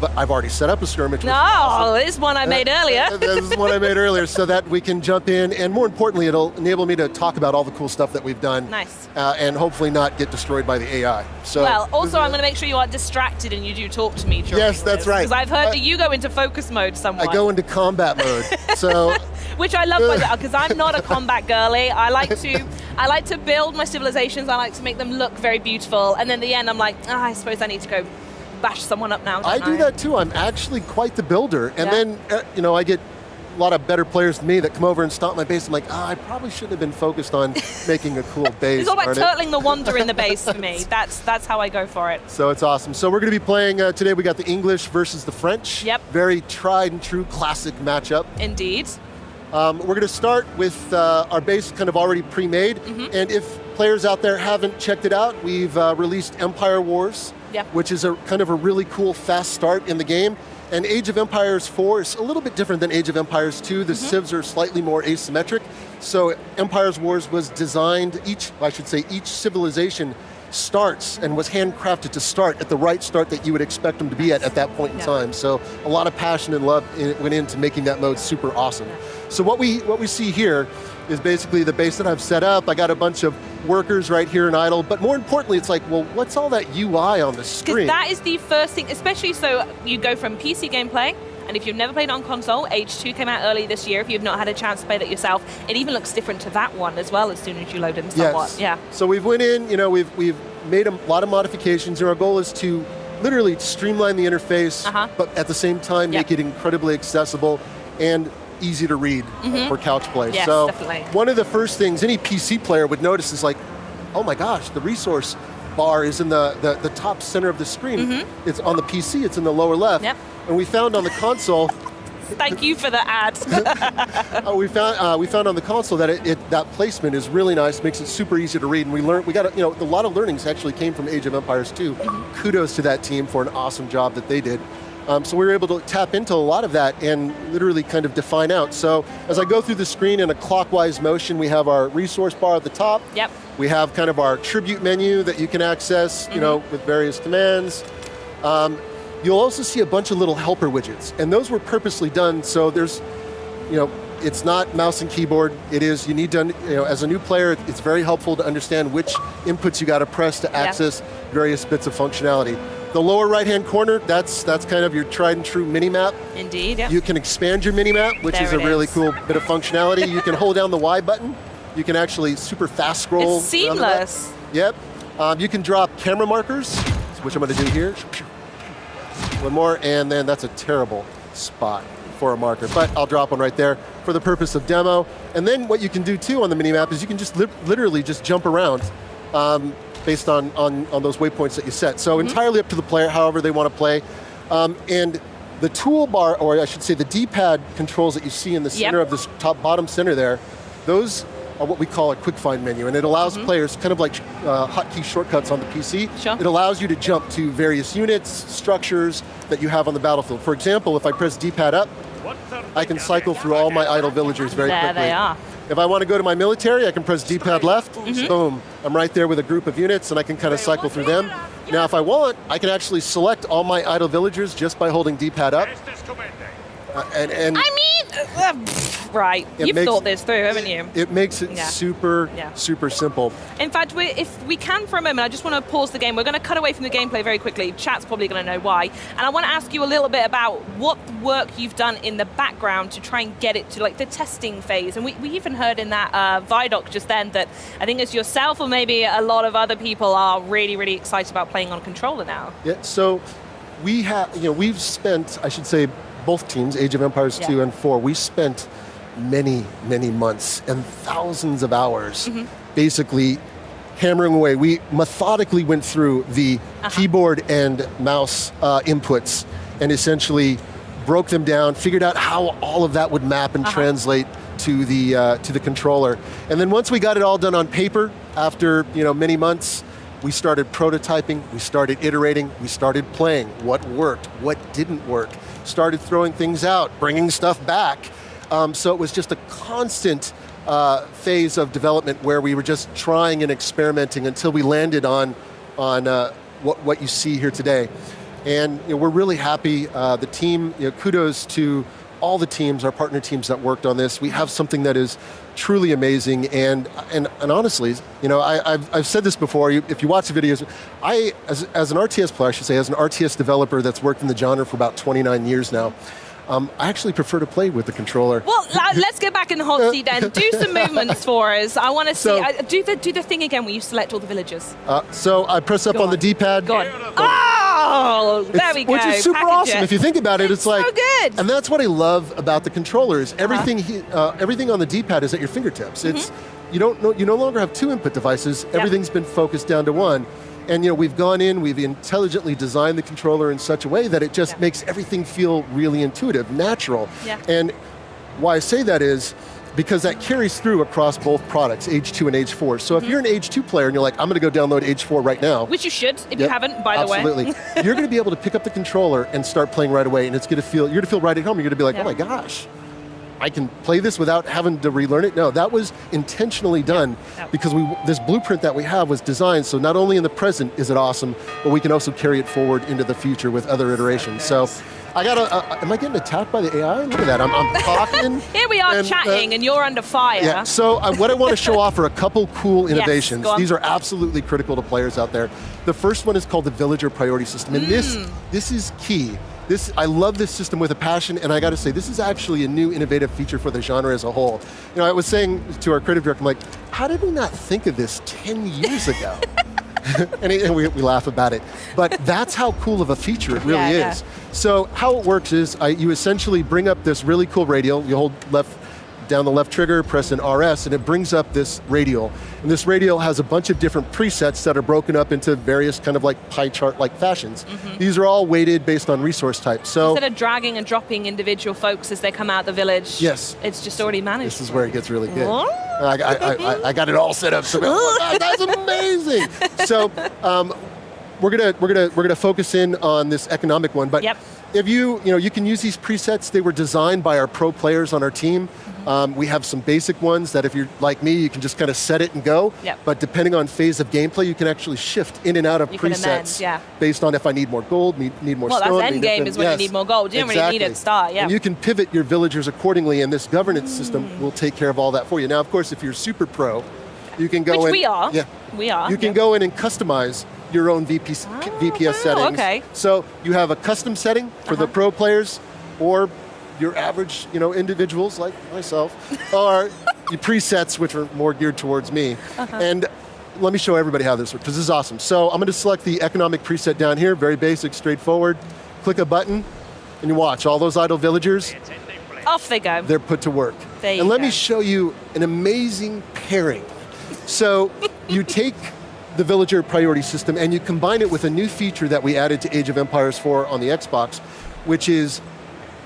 But I've already set up a skirmish. This one I made earlier. This is one I made earlier so that we can jump in. And more importantly, it'll enable me to talk about all the cool stuff that we've done. Nice. And hopefully not get destroyed by the AI. So, also, I'm going to make sure you aren't distracted and you do talk to me during Yes, that's right. Because I've heard that you go into focus mode somewhat. I go into combat mode. So, which I love, because I'm not a combat girly. I like to build my civilizations. I like to make them look very beautiful. And then at the end, I'm like, I suppose I need to go bash someone up now. I do that too. I'm actually quite the builder. And then, I get a lot of better players than me that come over and stomp my base. I'm like, I probably shouldn't have been focused on making a cool base. It's all about turtling the wonder in the base for me. That's how I go for it. So it's awesome. So we're going to be playing today. We got the English versus the French. Yep. Very tried and true classic matchup. Indeed. We're going to start with our base kind of already pre-made. And if players out there haven't checked it out, we've released Empire Wars, which is a kind of a really cool fast start in the game. And Age of Empires 4 is a little bit different than Age of Empires 2. The civs are slightly more asymmetric. So Empires Wars was designed, each civilization starts and was handcrafted to start at the right start that you would expect them to be at that point in time. So a lot of passion and love went into making that mode super awesome. So what we see here is basically the base that I've set up. I got a bunch of workers right here in idle, but more importantly, it's like, well, what's all that UI on the screen? Because that is the first thing, especially so you go from PC gameplay, and if you've never played on console, Age 2 came out early this year. If you've not had a chance to play that yourself, it even looks different to that one as well as soon as you load in somewhat. Yes. So we've went in, we've made a lot of modifications, and our goal is to literally streamline the interface, but at the same time make it incredibly accessible and easy to read for couch play. Yes, so definitely. One of the first things any PC player would notice is like, oh my gosh, the resource bar is in the top center of the screen. It's on the PC, it's in the lower left. And we found on the console. Thank you for the ad. we found on the console that that placement is really nice, makes it super easy to read, and we got a lot of learnings actually came from Age of Empires 2. Kudos to that team for an awesome job that they did. So we were able to tap into a lot of that and literally kind of define out. So as I go through the screen in a clockwise motion, we have our resource bar at the top. We have kind of our tribute menu that you can access, with various commands. You'll also see a bunch of little helper widgets, and those were purposely done so there's, it's not mouse and keyboard. It is, you need to, as a new player, it's very helpful to understand which inputs you got to press to access various bits of functionality. The lower right-hand corner, that's kind of your tried and true mini-map. Indeed, yeah. You can expand your mini-map, which is a really cool bit of functionality. You can hold down the Y button. You can actually super fast scroll. It's seamless. Yep. You can drop camera markers, which I'm going to do here. One more, and then that's a terrible spot for a marker, but I'll drop one right there for the purpose of demo. And then what you can do too on the mini-map is you can just literally just jump around based on those waypoints that you set. So entirely up to the player, however they want to play. And the toolbar, or I should say the D-pad controls that you see in the center of this bottom center there, those are what we call a quick find menu, and it allows players, kind of like hotkey shortcuts on the PC. Sure. It allows you to jump to various units, structures that you have on the battlefield. For example, if I press D-pad up, I can cycle through all my idle villagers very quickly. There they are. If I want to go to my military, I can press D-pad left, boom, I'm right there with a group of units, and I can kind of cycle through them. Now, if I want, I can actually select all my idle villagers just by holding D-pad up. Right, you've thought this through, haven't you? It makes it super simple. In fact, if we can for a moment, I just want to pause the game. We're going to cut away from the gameplay very quickly. Chat's probably going to know why. And I want to ask you a little bit about what work you've done in the background to try and get it to like the testing phase. And we even heard in that Vidoc just then that I think it's yourself or maybe a lot of other people are really, really excited about playing on a controller now. Yeah, so we have, we've spent, I should say, both teams, Age of Empires 2 and 4, we spent many, many months and thousands of hours basically hammering away. We methodically went through the keyboard and mouse inputs and essentially broke them down, figured out how all of that would map and translate to the controller. And then once we got it all done on paper, after many months, we started prototyping, we started iterating, we started playing what worked, what didn't work, started throwing things out, bringing stuff back. So it was just a constant phase of development where we were just trying and experimenting until we landed on what you see here today. And we're really happy. The team, kudos to all the teams, our partner teams that worked on this. We have something that is truly amazing, and honestly, I've said this before. If you watch the videos, I as an RTS player, I should say, as an RTS developer that's worked in the genre for about 29 years now, I actually prefer to play with the controller. Well, let's go back in the hot seat then. Do some movements for us. I want to see. Do the thing again where you select all the villagers. So I press up on the D-pad. Go on. Oh, there we go. Which is super awesome. If you think about it, it's like so good. And that's what I love about the controller is everything on the D-pad is at your fingertips. It's you no longer have two input devices. Everything's been focused down to one. And we've gone in, we've intelligently designed the controller in such a way that it just makes everything feel really intuitive, natural. And why I say that is because that carries through across both products, Age 2 and Age 4. So if you're an Age 2 player and you're like, I'm going to go download Age 4 right now. Which you should, if you haven't, by the way. Absolutely. You're going to be able to pick up the controller and start playing right away, and you're going to feel right at home. You're going to be like, oh my gosh, I can play this without having to relearn it. No, that was intentionally done because this blueprint that we have was designed so not only in the present is it awesome, but we can also carry it forward into the future with other iterations. So I am I getting attacked by the AI? Look at that, I'm talking. Here we are chatting and you're under fire. Yeah, so what I want to show off are a couple cool innovations. These are absolutely critical to players out there. The first one is called the Villager Priority System, and this is key. I love this system with a passion, and I got to say, this is actually a new innovative feature for the genre as a whole. I was saying to our creative director, I'm like, how did we not think of this 10 years ago? and we laugh about it. But that's how cool of a feature it really is. So how it works is you essentially bring up this really cool radial. You hold down the left trigger, press an RS, and it brings up this radial. And this radial has a bunch of different presets that are broken up into various kind of like pie chart-like fashions. These are all weighted based on resource type. So instead of dragging and dropping individual folks as they come out the village, it's just already managed. This is where it gets really good. I got it all set up. So that's amazing. So we're gonna focus in on this economic one, but if you can use these presets. They were designed by our pro players on our team. We have some basic ones that if you're like me, you can just kind of set it and go. But depending on phase of gameplay, you can actually shift in and out of presets based on if I need more gold, need more stone. Well, that's end game is when you need more gold. You don't really need it at start, And you can pivot your villagers accordingly, and this governance system will take care of all that for you. Now, of course, if you're super pro, you can go in. Which we are. Yeah. We are. You can go in and customize your own VPS settings. Okay. So you have a custom setting for the pro players, or your average, individuals like myself, or your presets, which are more geared towards me. And let me show everybody how this works, because this is awesome. So I'm going to select the economic preset down here, very basic, straightforward. Click a button, and you watch all those idle villagers. Off they go. They're put to work. There you and let go. me show you an amazing pairing. So you take the villager priority system and you combine it with a new feature that we added to Age of Empires 4 on the Xbox, which is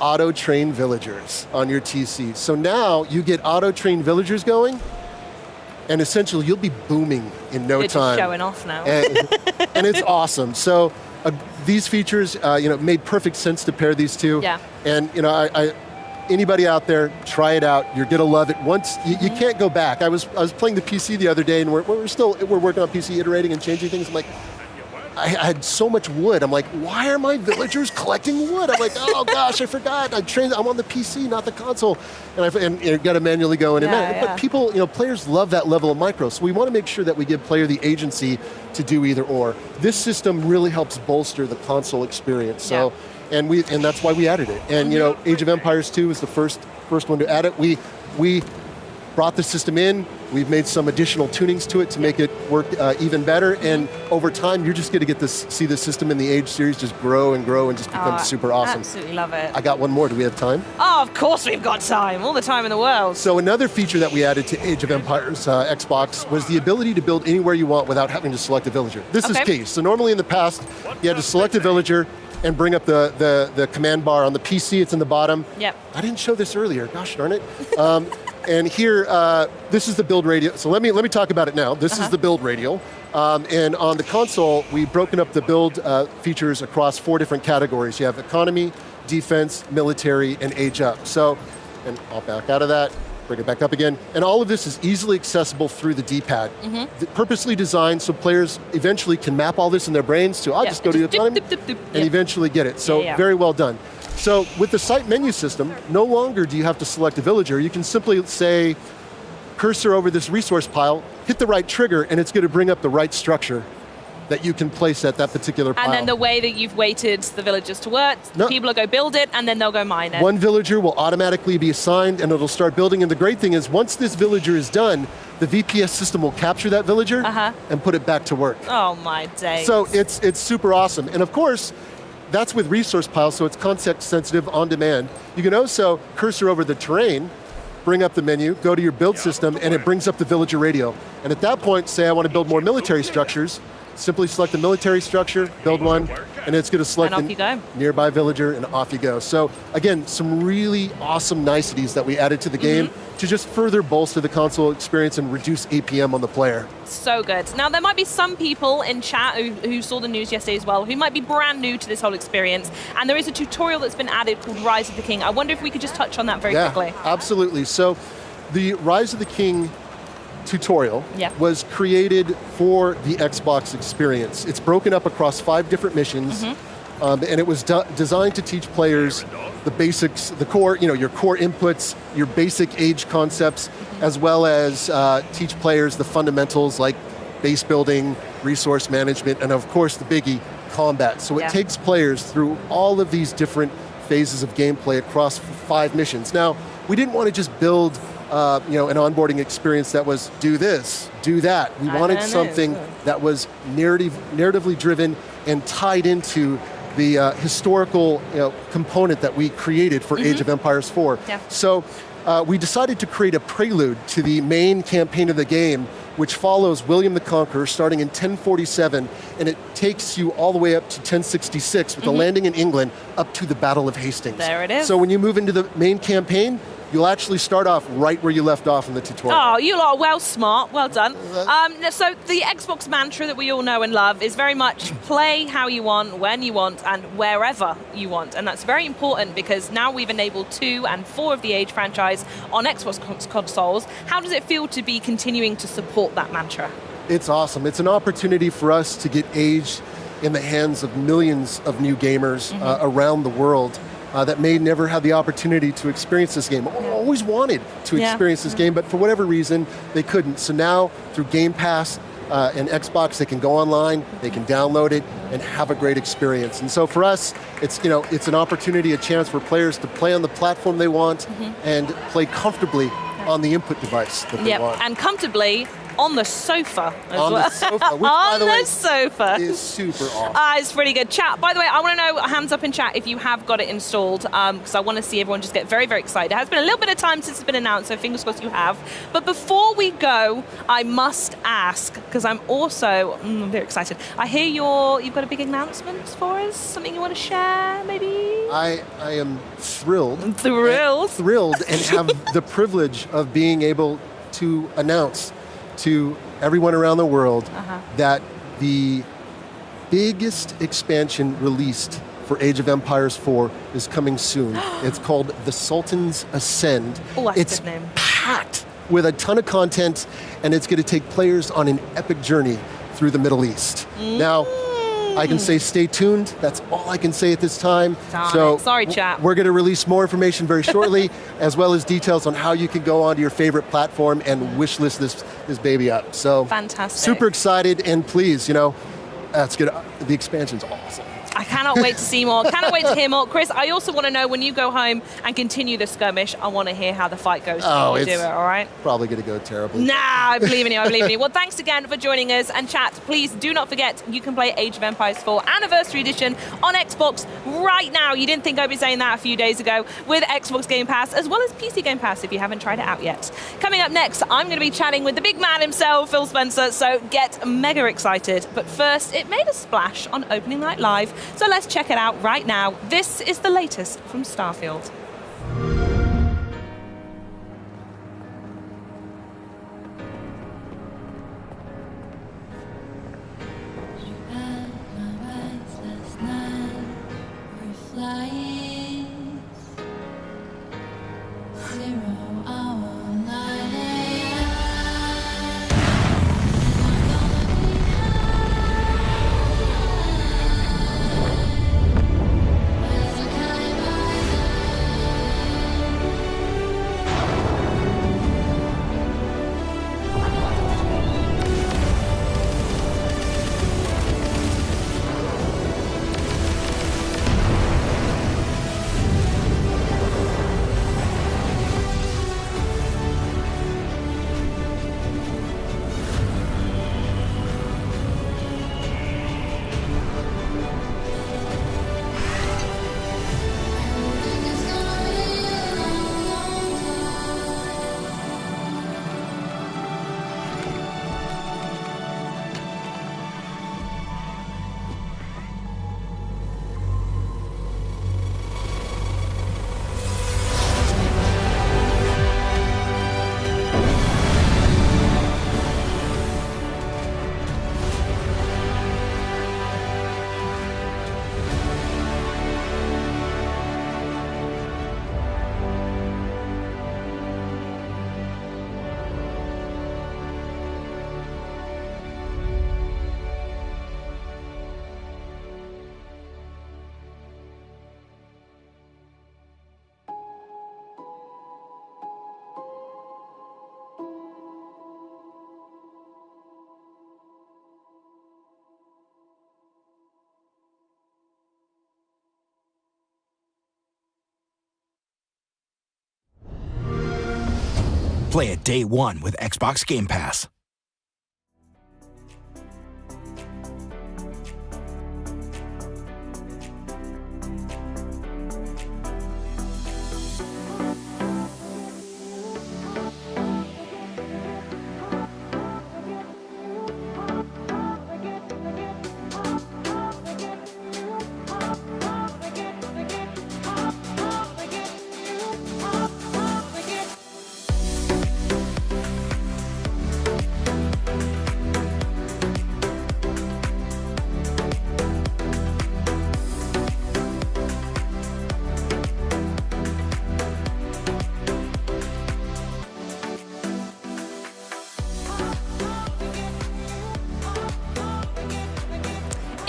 auto-train villagers on your TC. So now you get auto-train villagers going, and essentially you'll be booming in no You're time. just showing off now. And it's awesome. So these features, made perfect sense to pair these two. Yeah. And anybody out there, try it out. You're gonna love it. Once you can't go back. I was playing the PC the other day, and we're working on PC, iterating and changing things. I'm like, I had so much wood. I'm like, why are my villagers collecting wood? I'm like, oh gosh, I forgot. I'm on the PC, not the console, and you got to manually go in. But people, players love that level of micro. So we want to make sure that we give player the agency to do either or. This system really helps bolster the console experience. So. And that's why we added it. And Age of Empires 2 is the first one to add it. We brought the system in. We've made some additional tunings to it to make it work even better. And over time, you're just going to see the system in the Age series just grow and grow and just become super awesome. Absolutely love it. I got one more. Do we have time? Oh, of course we've got time. All the time in the world. So another feature that we added to Age of Empires Xbox was the ability to build anywhere you want without having to select a villager. This is key. So normally in the past, you had to select a villager and bring up the command bar on the PC. It's in the bottom. Yep. I didn't show this earlier. Gosh darn it. And here, this is the build radial. So let me talk about it now. This is the build radial. And on the console, we've broken up the build features across 4 different categories. You have economy, defense, military, and age up. So, and I'll back out of that, bring it back up again. And all of this is easily accessible through the D-pad. Purposely designed so players eventually can map all this in their brains to, I'll just go to the economy and eventually get it. So very well done. So with the site menu system, no longer do you have to select a villager. You can simply say, cursor over this resource pile, hit the right trigger, and it's going to bring up the right structure that you can place at that particular pile. And then the way that you've weighted the villagers to work, people will go build it, and then they'll go mine it. One villager will automatically be assigned, and it'll start building. And the great thing is, once this villager is done, the VPS system will capture that villager and put it back to work. Oh my days. So it's super awesome. And of course, that's with resource piles, so it's context sensitive on demand. You can also cursor over the terrain, bring up the menu, go to your build system, and it brings up the villager radio. And at that point, say I want to build more military structures, simply select the military structure, build one, and it's going to select the nearby villager, and off you go. So again, some really awesome niceties that we added to the game to just further bolster the console experience and reduce APM on the player. So good. Now, there might be some people in chat who saw the news yesterday as well, who might be brand new to this whole experience, and there is a tutorial that's been added called Rise of the King. I wonder if we could just touch on that very quickly. Absolutely. So the Rise of the King tutorial was created for the Xbox experience. It's broken up across 5 different missions, and it was designed to teach players the basics, the core, your core inputs, your basic age concepts, as well as teach players the fundamentals like base building, resource management, and of course the biggie, combat. So it takes players through all of these different phases of gameplay across 5 missions. Now, we didn't want to just build an onboarding experience that was do this, do that. We wanted something that was narratively driven and tied into the historical component that we created for Age of Empires 4. So we decided to create a prelude to the main campaign of the game, which follows William the Conqueror starting in 1047, and it takes you all the way up to 1066 with the landing in England up to the Battle of Hastings. There it is. So when you move into the main campaign, you'll actually start off right where you left off in the tutorial. Oh, you lot are well smart. Well done. So the Xbox mantra that we all know and love is very much play how you want, when you want, and wherever you want. And that's very important because now we've enabled 2 and 4 of the Age franchise on Xbox consoles. How does it feel to be continuing to support that mantra? It's awesome. It's an opportunity for us to get Age in the hands of millions of new gamers around the world that may never have the opportunity to experience this game. Always wanted to experience this game, but for whatever reason, they couldn't. So now, through Game Pass and Xbox, they can go online, they can download it, and have a great experience. And so for us, it's an opportunity, a chance for players to play on the platform they want and play comfortably on the input device that they want. And comfortably on the sofa as on well. The sofa, which, by the way, sofa is super awesome. It's pretty good. Chat, by the way, I want to know, hands up in chat if you have got it installed, because I want to see everyone just get very, very excited. It has been a little bit of time since it's been announced, so fingers crossed you have. But before we go, I must ask, because I'm also very excited. I hear you've got a big announcement for us, something you want to share, maybe? I am thrilled. Thrilled and have the privilege of being able to announce to everyone around the world that the biggest expansion released for Age of Empires 4 is coming soon. It's called The Sultan's Ascend. It's a good name. Packed with a ton of content, and it's going to take players on an epic journey through the Middle East. Now, I can say stay tuned. That's all I can say at this time. Sorry, chat. We're going to release more information very shortly, as well as details on how you can go onto your favorite platform and wishlist this baby up. So fantastic. Super excited, and please, that's good. The expansion's awesome. I cannot wait to see more. Cannot wait to hear more. Chris, I also want to know when you go home and continue the skirmish, I want to hear how the fight goes. Oh, you do it, all right? Probably going to go terribly. Nah, I believe in you. I believe in you. Well, thanks again for joining us. And chat, please do not forget, you can play Age of Empires 4 Anniversary Edition on Xbox right now. You didn't think I'd be saying that a few days ago, with Xbox Game Pass, as well as PC Game Pass if you haven't tried it out yet. Coming up next, I'm going to be chatting with the big man himself, Phil Spencer, so get mega excited. But first, it made a splash on Opening Night Live, so let's check it out right now. This is the latest from Starfield. Play it day one with Xbox Game Pass.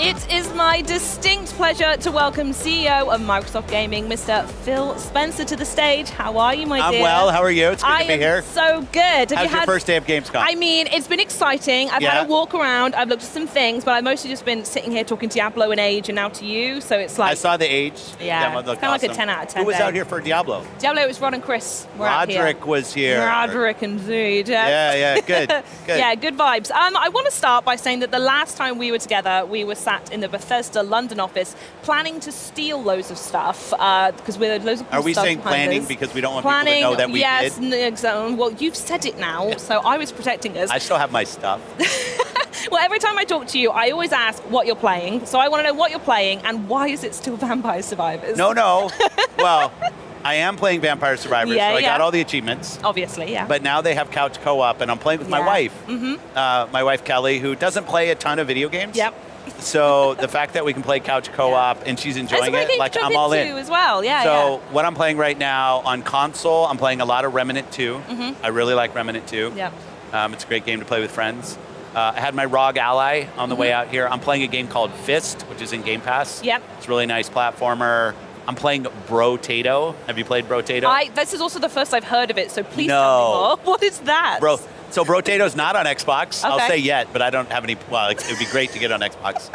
It is my distinct pleasure to welcome CEO of Microsoft Gaming, Mr. Phil Spencer, to the stage. How are you, my dear? I'm well. How are you? It's good to be here. So good. How's your first day of Gamescom? I mean, it's been exciting. I've had a walk around. I've looked at some things, but I've mostly just been sitting here talking to Diablo and Age, and now to you. So it's like I saw the Age. Yeah, demo, it's looked kind of like a awesome. 10 out of 10. Who was day. out here for Diablo? Diablo, it was Rod and Chris. Were out here. Roderick was here. Roderick indeed. Yeah, good. Yeah, good vibes. I want to start by saying that the last time we were together, we were sat in the Bethesda London office planning to steal loads of stuff because we're loads of cool Are we stuff saying behind planning us. because we don't want Planning, people to know that we yes, did? Exactly. Well, you've said it now, so I was protecting us. I still have my stuff. Well, every time I talk to you, I always ask what you're playing. So I want to know what you're playing and why is it still Vampire Survivors? No. Well, I am playing Vampire Survivors, so I got all the achievements. Obviously, yeah. But now they have couch co-op, and I'm playing with my wife. My wife, Kelly, who doesn't play a ton of video games. Yep. So the fact that we can play couch co-op and she's enjoying it, like I'm all in. As well. So what I'm playing right now on console, I'm playing a lot of Remnant 2. I really like Remnant 2. Yep. It's a great game to play with friends. I had my ROG Ally on the way out here. I'm playing a game called Fist, which is in Game Pass. Yep. It's a really nice platformer. I'm playing Brotato. Have you played Brotato? This is also the first I've heard of it, so please tell me more. What is that? So Brotato's not on Xbox. Okay. I'll say yet, but I don't have any. Well, it would be great to get on Xbox.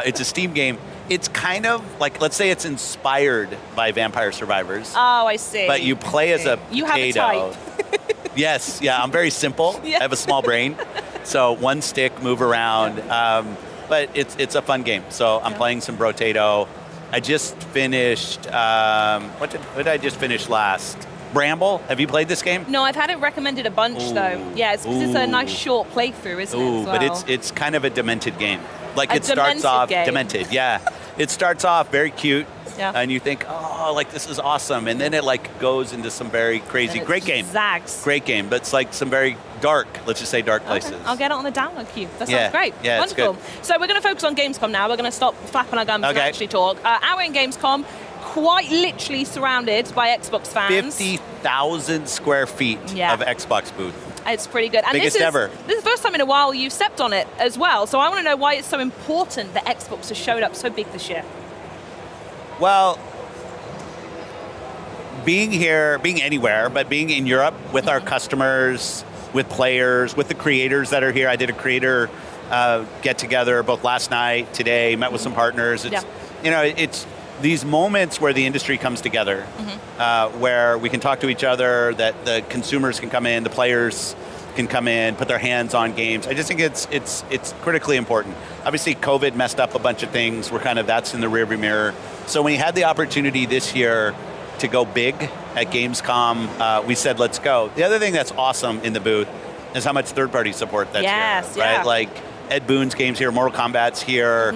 It's a Steam game. It's kind of like, let's say it's inspired by Vampire Survivors. Oh, I see. But you play as a You potato. have a type. Yes, yeah, I'm very simple. Yeah. I have a small brain. So one stick, move around. But it's a fun game. So I'm playing some Brotato. I just finished, what did I just finish last? Bramble. Have you played this game? No, I've had it recommended a bunch though. Yeah, it's because it's a nice short playthrough, isn't it? As well? But it's kind of a demented game. Like A it starts off game. demented, yeah. It starts off very cute, Yeah. and you think, oh, like this is awesome, and then it like goes into some very crazy, great game, zags. great game, but it's like some very dark, let's just say dark places. Okay. I'll get it on the download queue. That sounds Yeah. great. Yeah, it's Wonderful. good. So we're going to focus on Gamescom now. We're going to stop flapping our gums and Okay. actually talk. Our in Gamescom, quite literally surrounded by Xbox fans. 50,000 square feet Yeah. of Xbox booth. It's pretty good. And Biggest this is, ever. This is the first time in a while you've stepped on it as well. So I want to know why it's so important that Xbox has showed up so big this year. Well, being here, being anywhere, but being in Europe with our customers, with players, with the creators that are here. I did a creator get together both last night, today, met with some partners. It's, it's these moments where the industry comes together, where we can talk to each other, that the consumers can come in, the players can come in, put their hands on games. I just think it's critically important. Obviously, COVID messed up a bunch of things. That's in the rearview mirror. So when we had the opportunity this year to go big at Gamescom, we said, let's go. The other thing that's awesome in the booth is how much third-party support that's here, right? Yeah. Like Ed Boon's games here, Mortal Kombat's here.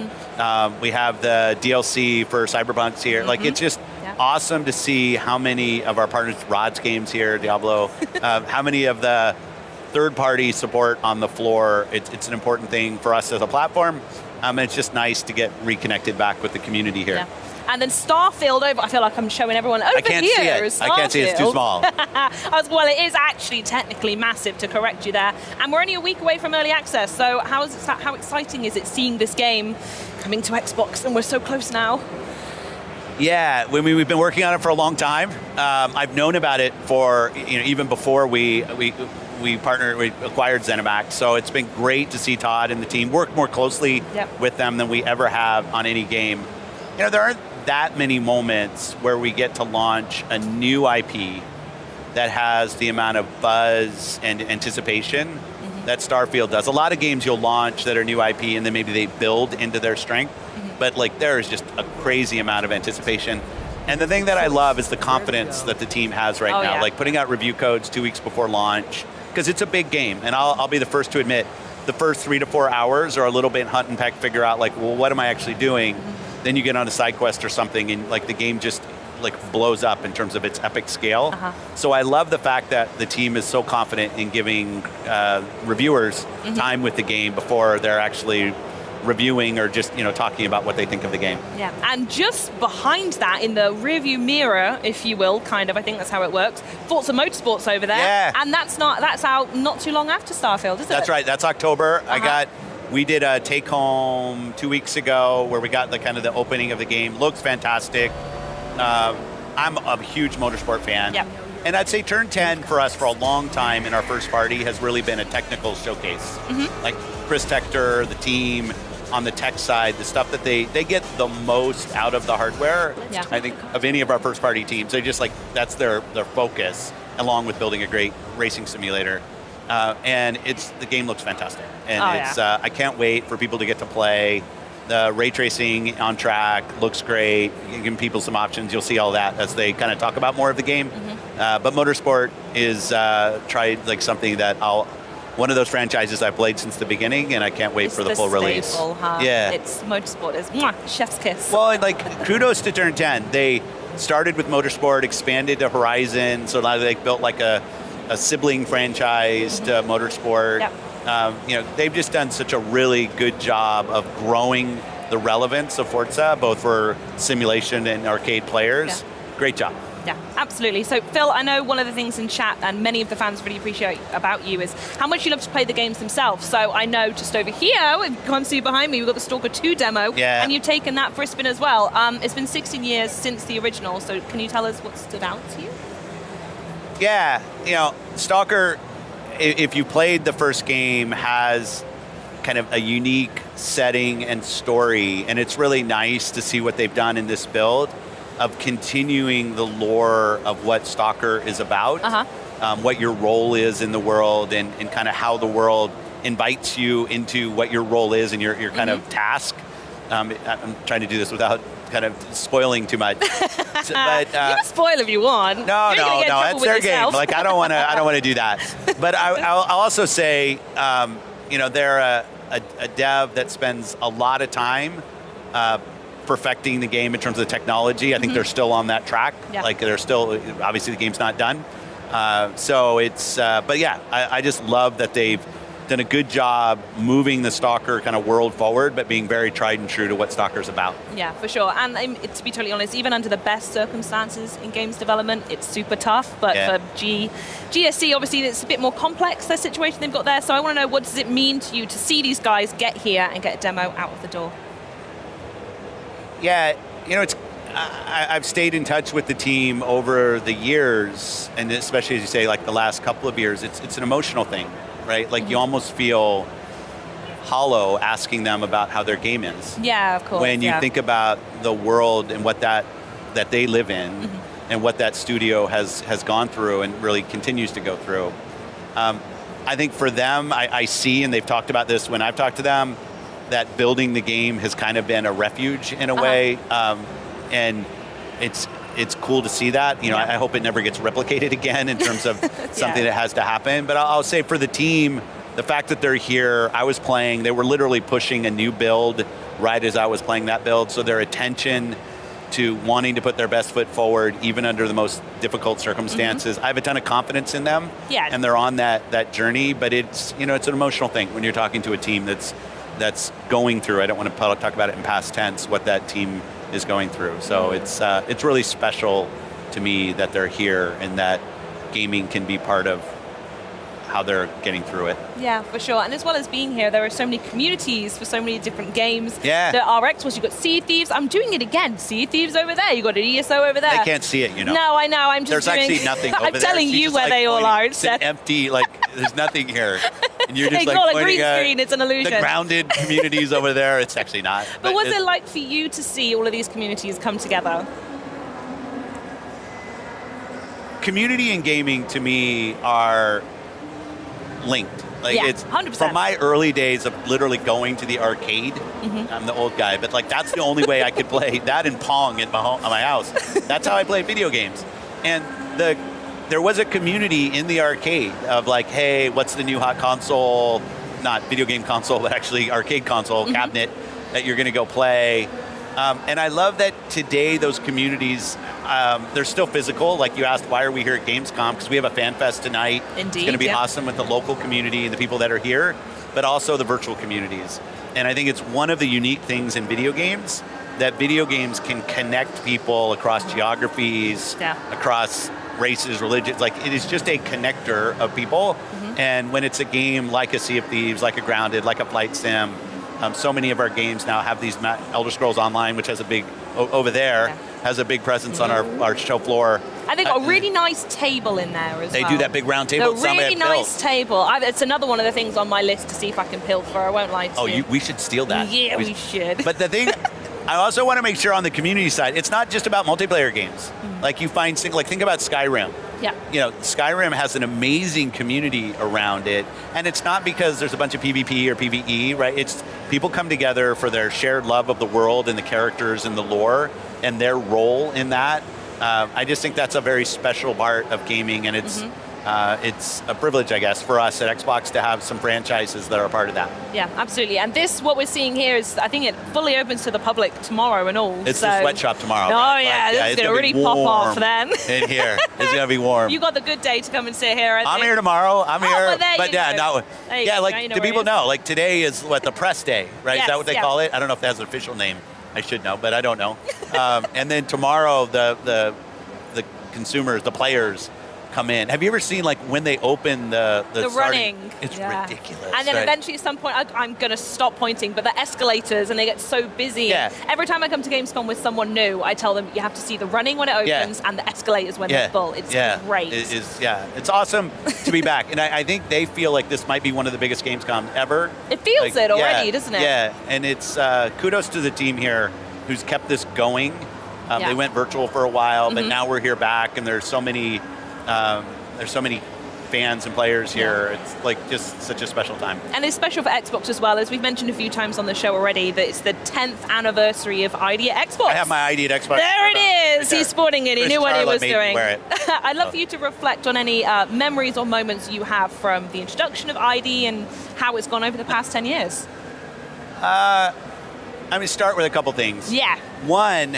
We have the DLC for Cyberpunk's here. Like it's just awesome to see how many of our partners, Rod's games here, Diablo, how many of the third-party support on the floor. It's an important thing for us as a platform. And it's just nice to get reconnected back with the community here. Yeah. And then Starfield over. I feel like I'm showing everyone over I can't see it. I can't see it. It's too small. Well, it is actually technically massive, to correct you there. And we're only a week away from early access. So how exciting is it seeing this game coming to Xbox, and we're so close now? Yeah, we've been working on it for a long time. I've known about it for even before we acquired ZeniMax. So it's been great to see Todd and the team work more closely with them than we ever have on any game. There aren't that many moments where we get to launch a new IP that has the amount of buzz and anticipation that Starfield does. A lot of games you'll launch that are new IP and then maybe they build into their strength, but like there is just a crazy amount of anticipation. And the thing that I love is the confidence that the team has right now, like putting out review codes 2 weeks before launch, because it's a big game. And I'll be the first to admit, the first 3 to 4 hours are a little bit hunt and peck, figure out like, well, what am I actually doing? Then you get on a side quest or something and like the game just like blows up in terms of its epic scale. So I love the fact that the team is so confident in giving reviewers time with the game before they're actually reviewing or just talking about what they think of the game. Yeah, and just behind that, in the rearview mirror, if you will, kind of, I think that's how it works. Forza Motorsport's over there, and that's out not too long after Starfield, is it? That's right. That's October. I got We did a take home 2 weeks ago where we got the kind of the opening of the game. Looks fantastic. I'm a huge motorsport fan. Yep. And I'd say Turn 10 for us for a long time in our first party has really been a technical showcase. Like Chris Tector, the team on the tech side, the stuff that they get the most out of the hardware, Yeah. I think, of any of our first party teams. They just like, that's their focus, along with building a great racing simulator. And the game looks fantastic. And I can't wait for people to get to play. The ray tracing on track looks great. Giving people some options. You'll see all that as they kind of talk about more of the game. But Motorsport is tried like something that one of those franchises I've played since the beginning, and I can't wait for the full release. Staple, huh? Yeah, It's Motorsport is chef's kiss. Well, and like kudos to Turn 10. They started with Motorsport, expanded to Horizon, so now they built like a sibling franchise to Motorsport. Yep. They've just done such a really good job of growing the relevance of Forza, both for simulation and arcade players. Yeah. Great job. Yeah, absolutely. So, Phil, I know one of the things in chat, and many of the fans really appreciate about you, is how much you love to play the games themselves. So I know just over here, you can't see behind me, we've got the Stalker 2 demo, Yeah. and you've taken that for a spin as well. It's been 16 years since the original, so can you tell us what stood out to you? Yeah, Stalker, if you played the first game, has kind of a unique setting and story, and it's really nice to see what they've done in this build of continuing the lore of what Stalker is about, what your role is in the world, and kind of how the world invites you into what your role is and your kind of task. I'm trying to do this without kind of spoiling too much. But you can spoil if you want. No, that's their game. Like I don't want to do that. But I'll also say, they're a dev that spends a lot of time perfecting the game in terms of the technology. I think they're still on that track. Yeah. Like they're still, obviously the game's not done. So it's, but yeah, I just love that they've done a good job moving the Stalker kind of world forward, but being very tried and true to what Stalker's about. Yeah, for sure. And to be totally honest, even under the best circumstances in games development, it's super tough. But for GSC, obviously, it's a bit more complex, the situation they've got there. So I want to know, what does it mean to you to see these guys get here and get a demo out of the door? Yeah, I've stayed in touch with the team over the years, and especially as you say, like the last couple of years, it's an emotional thing, right? Like you almost feel hollow asking them about how their game is. Yeah, of course. When you think about the world and what that they live in, and what that studio has gone through and really continues to go through. I think for them, I see, and they've talked about this when I've talked to them, that building the game has kind of been a refuge in a way, and it's cool to see that. I hope it never gets replicated again in terms of something that has to happen. But I'll say for the team, the fact that they're here, I was playing, they were literally pushing a new build right as I was playing that build, so their attention to wanting to put their best foot forward, even under the most difficult circumstances. I have a ton of confidence in them, and they're on that journey, but it's it's an emotional thing when you're talking to a team that's going through. I don't want to talk about it in past tense, what that team is going through. So it's really special to me that they're here and that gaming can be part of how they're getting through it. Yeah, for sure. And as well as being here, there are so many communities for so many different games. Yeah. The RX was, you've got Sea Thieves. I'm doing it again. Sea Thieves over there. You've got an ESO over there. They can't see it, No, I know. I'm just There's actually nothing over I'm there. telling She's you just where they all are. It's an empty, there's nothing here. And you're just It's not a pointing green at screen, it's an illusion. the grounded communities over there. It's actually not. But what's it like for you to see all of these communities come together? Community and gaming to me are linked. It's 100%. From my early days of literally going to the arcade. I'm the old guy, but that's the only way I could play that and Pong at my house. That's how I played video games. And there was a community in the arcade of hey, what's the new hot console? Not video game console, but actually arcade console cabinet that you're going to go play. And I love that today those communities, they're still physical. Like you asked, why are we here at Gamescom? Because we have a fan fest tonight. Indeed, it's going to be awesome with the local community and the people that are here, but also the virtual communities. And I think it's one of the unique things in video games, that video games can connect people across geographies, across races, religions. Like, it is just a connector of people. And when it's a game like a Sea of Thieves, like a Grounded, like a Flight Sim, so many of our games now have these Elder Scrolls Online, which has a big, over there, has a big presence on our show floor. And they've got a really nice table in there as well. They do that big round table. A really nice table. It's another one of the things on my list to see if I can pilfer. I won't lie to you. We should steal that. Yeah, we should. But the thing, I also want to make sure on the community side, it's not just about multiplayer games. Like you find, like think about Skyrim. Yeah. You know, Skyrim has an amazing community around it, and it's not because there's a bunch of PvP or PvE, right? It's people come together for their shared love of the world and the characters and the lore and their role in that. I just think that's a very special part of gaming, and it's a privilege, I guess, for us at Xbox to have some franchises that are a part of that. Yeah, absolutely. And this, what we're seeing here is, I think it fully opens to the public tomorrow and all. It's the sweatshop tomorrow. Oh, right? yeah, this is going to really pop off then. In here. It's going to be warm. You got the good day to come and sit here, I think. I'm here tomorrow. I'm here. But yeah, no. Yeah, like, do people know? Like, today is what, the press day, right? Yes, is that what they call it? I don't know if that has an official name. I should know, but I don't know. And then tomorrow, the consumers, the players, come in. Have you ever seen, like, when they open the running? It's ridiculous. And then eventually at some point, I'm going to stop pointing, but the escalators, and they get so busy. Yeah. Every time I come to Gamescom with someone new, I tell them you have to see the running when it opens and the escalators when they're full. It's great. It's awesome to be back. And I think they feel like this might be one of the biggest Gamescom ever. It feels it already, doesn't it? Yeah, and it's kudos to the team here who's kept this going. They went virtual for a while, but now we're here back, and there's so many fans and players here. It's like just such a special time. And it's special for Xbox as well, as we've mentioned a few times on the show already, that it's the 10th anniversary of ID at Xbox. I have my ID at Xbox. There it is. Right. He's sporting it. He knew what he was doing. Wear it. I'd love for you to reflect on any memories or moments you have from the introduction of ID and how it's gone over the past 10 years. I'm going to start with a couple things. Yeah. One,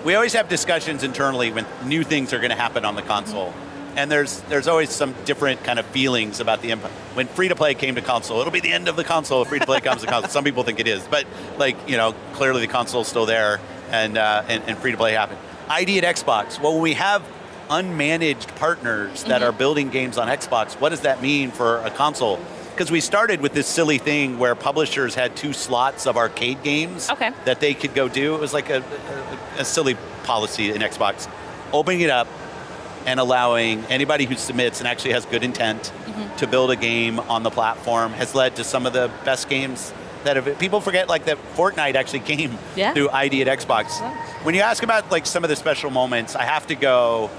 we always have discussions internally when new things are going to happen on the console. And there's always some different kind of feelings about the impact. When free-to-play came to console, it'll be the end of the console if free-to-play comes to console. Some people think it is. But, like, you know, clearly the console's still there and free-to-play happened. ID at Xbox. Well, when we have unmanaged partners that are building games on Xbox, what does that mean for a console? Because we started with this silly thing where publishers had 2 slots of arcade games that they could go do. It was like a silly policy in Xbox. Opening it up and allowing anybody who submits and actually has good intent to build a game on the platform has led to some of the best games that have. People forget, like, that Fortnite actually came through ID at Xbox. When you ask about, like, some of the special moments, I have to go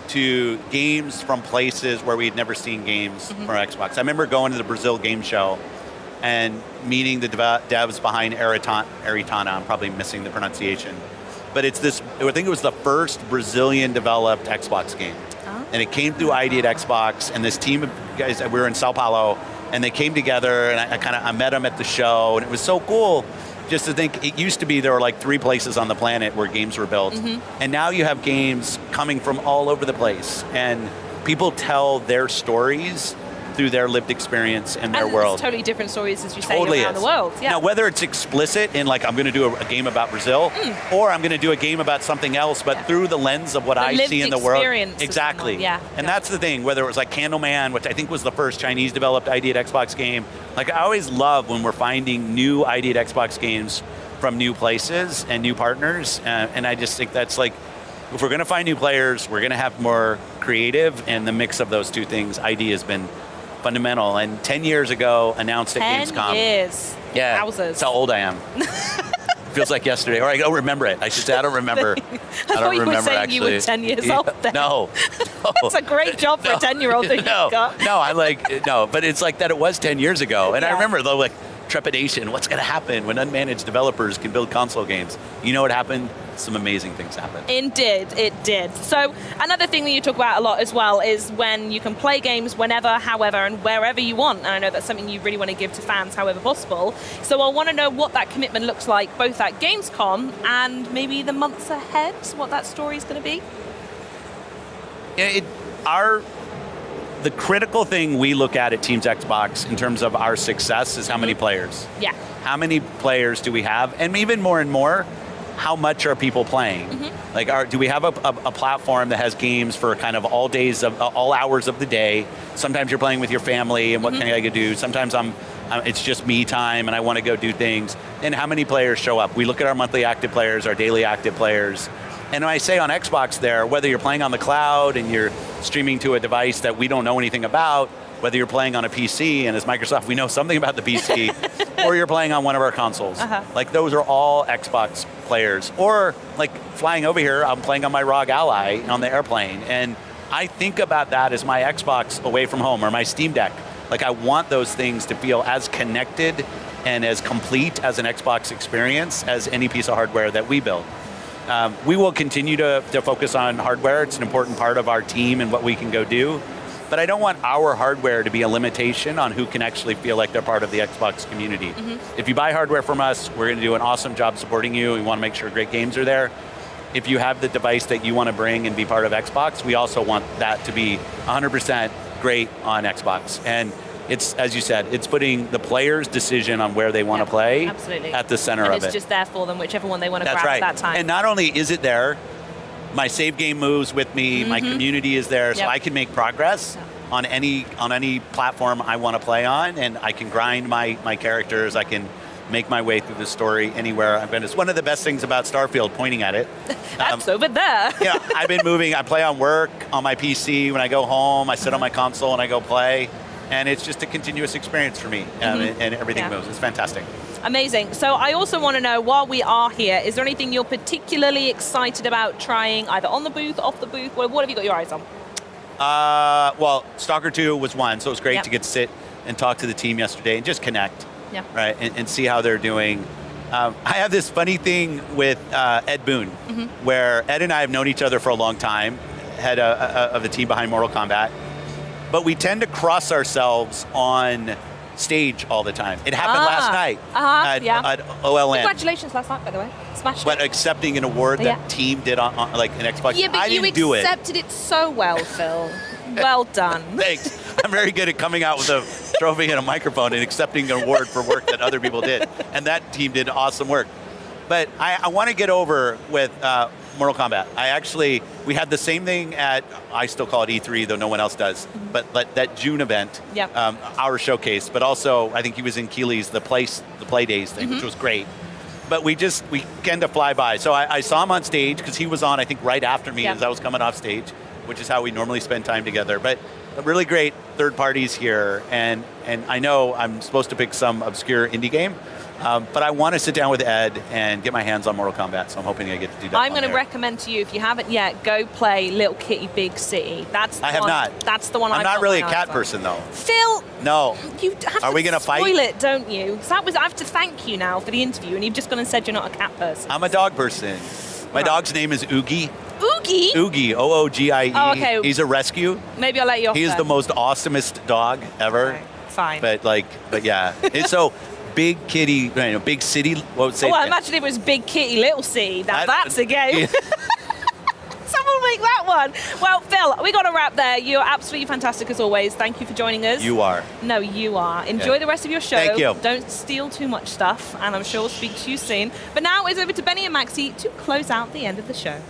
to games from places where we'd never seen games from Xbox. I remember going to the Brazil game show and meeting the devs behind Aritana. I'm probably missing the pronunciation. But it's this, I think it was the first Brazilian developed Xbox game. And it came through ID at Xbox, and this team of guys, we were in Sao Paulo, and they came together, and I met them at the show, and it was so cool just to think. It used to be there were like 3 places on the planet where games were built. And now you have games coming from all over the place, and people tell their stories through their lived experience and their world. It's totally different stories, as you say, around the world. Yeah. Now, whether it's explicit in, like, I'm going to do a game about Brazil, or I'm going to do a game about something else, but through the lens of what I see in the world. Exactly. And that's the thing, whether it was like Candleman, which I think was the first Chinese-developed ID at Xbox game. Like, I always love when we're finding new ID at Xbox games from new places and new partners, and I just think that's, like, if we're going to find new players, we're going to have more creative, and the mix of those two things, ID has been fundamental. And 10 years ago, announced at Gamescom. 10 years. Yeah, Wowzers. that's how old I am. Feels like yesterday. Or I don't remember it. I should say I don't remember. I thought you were saying actually. You were 10 years old then. No. That's a great job for a 10-year-old that you've got. No, but it's like that it was 10 years ago. And I remember, though, like, trepidation. What's going to happen when unmanaged developers can build console games? You know what happened? Some amazing things happened. It did. So another thing that you talk about a lot as well is when you can play games whenever, however, and wherever you want. And I know that's something you really want to give to fans however possible. So I want to know what that commitment looks like, both at Gamescom and maybe the months ahead, what that story is going to be. The critical thing we look at Teams Xbox in terms of our success is how many players. Yeah. How many players do we have? And even more, how much are people playing? Like, do we have a platform that has games for kind of all hours of the day? Sometimes you're playing with your family, and what can I do? Sometimes it's just me time, and I want to go do things. And how many players show up? We look at our monthly active players, our daily active players. And when I say on Xbox there, whether you're playing on the cloud and you're streaming to a device that we don't know anything about, whether you're playing on a PC, and as Microsoft, we know something about the PC, or you're playing on one of our consoles. Like, those are all Xbox players. Or, like, flying over here, I'm playing on my ROG Ally on the airplane. And I think about that as my Xbox away from home, or my Steam Deck. Like, I want those things to feel as connected and as complete as an Xbox experience as any piece of hardware that we build. We will continue to focus on hardware. It's an important part of our team and what we can go do. But I don't want our hardware to be a limitation on who can actually feel like they're part of the Xbox community. If you buy hardware from us, we're going to do an awesome job supporting you. We want to make sure great games are there. If you have the device that you want to bring and be part of Xbox, we also want that to be 100% great on Xbox. And it's, as you said, it's putting the player's decision on where they want to play at the center of it. It's just there for them, whichever one they want to grab at that time. And not only is it there, my save game moves with me, my community is there, so I can make progress on any platform I want to play on, and I can grind my characters, I can make my way through the story anywhere I've been. It's one of the best things about Starfield, pointing at it. That's over there. I've been moving, I play on work, on my PC, when I go home, I sit on my console and I go play, and it's just a continuous experience for me, and everything moves. It's fantastic. Amazing. So I also want to know, while we are here, is there anything you're particularly excited about trying, either on the booth, off the booth? What have you got your eyes on? Well, Stalker 2 was one, so it was great to get to sit and talk to the team yesterday and just connect, right, and see how they're doing. I have this funny thing with Ed Boon, where Ed and I have known each other for a long time, head of the team behind Mortal Kombat, but we tend to cross ourselves on stage all the time. It happened last night at OLN. Congratulations last night, by the way. Smashed it. But accepting an award that team did on like an Xbox. Yeah, but I didn't do it. You accepted it so well, Phil. Well done. Thanks. I'm very good at coming out with a trophy and a microphone and accepting an award for work that other people did. And that team did awesome work. But I want to get over with Mortal Kombat. We had the same thing at, I still call it E3, though no one else does, but that June event, our showcase, but also I think he was in Keeley's, the Play Days thing, which was great. But we tend to fly by. So I saw him on stage, because he was on, I think, right after me as I was coming off stage, which is how we normally spend time together. But really great third parties here, and I know I'm supposed to pick some obscure indie game, but I want to sit down with Ed and get my hands on Mortal Kombat, so I'm hoping I get to do that. I'm going to recommend to you, if you haven't yet, go play Little Kitty Big City. I have not. That's the one I'm not really a cat person, though. Phil! No. You have Are we to gonna fight? spoil it, don't you? So I have to thank you now for the interview, and you've just gone and said you're not a cat person. I'm a dog person. My dog's name is Oogie. Oogie? Oogie, O-O-G-I-E. Oh, okay. He's a rescue. Maybe I'll let you off He is then. the most awesomest dog ever. Okay, fine. But yeah. It's so big kitty, big city. What would say? Well, imagine if it was Big Kitty, Little City. That's a game. Yeah. Someone make that one. Well, Phil, we got to wrap there. You're absolutely fantastic as always. Thank you for joining us. You are. No, you are. Enjoy the rest of your show. Thank you. Don't steal too much stuff, and I'm sure we'll speak to you soon. But now it's over to Benny and Maxi to close out the end of the show.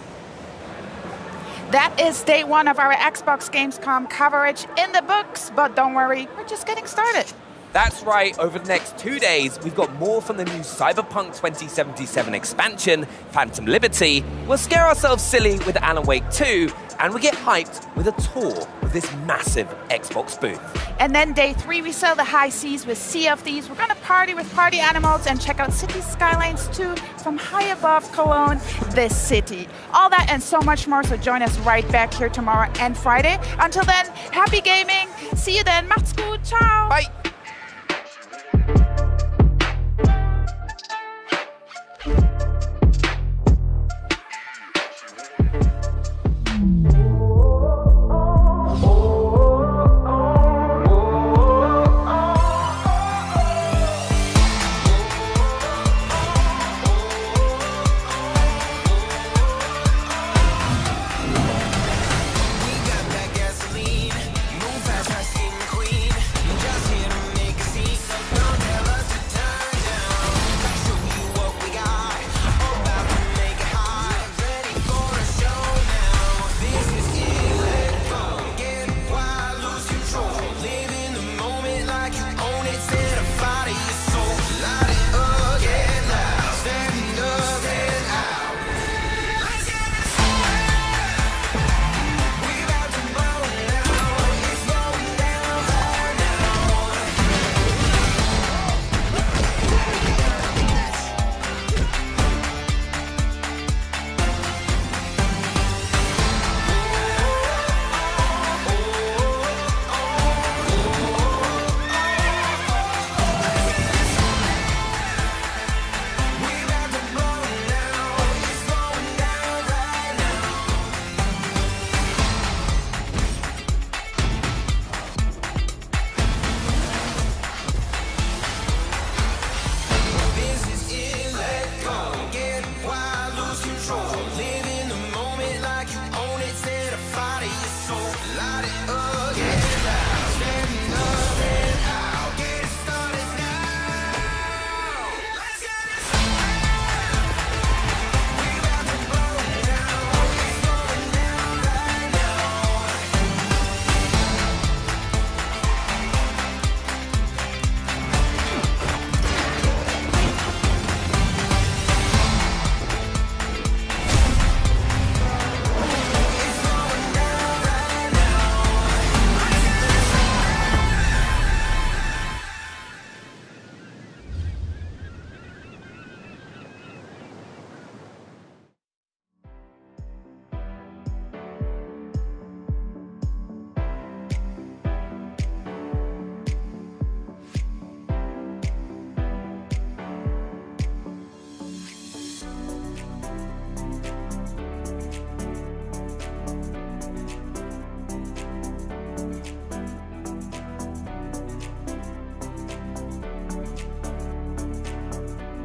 That is day one of our Xbox Gamescom coverage in the books, but don't worry, we're just getting started. That's right, over the next 2 days, we've got more from the new Cyberpunk 2077 expansion, Phantom Liberty. We'll scare ourselves silly with Alan Wake 2, and we get hyped with a tour of this massive Xbox booth. And then day three, we sail the high seas with Sea of Thieves. We're gonna party with party animals and check out City Skylines 2 from high above Cologne, this city. All that and so much more, so join us right back here tomorrow and Friday. Until then, happy gaming. See you then. Macht's gut. Ciao. Bye.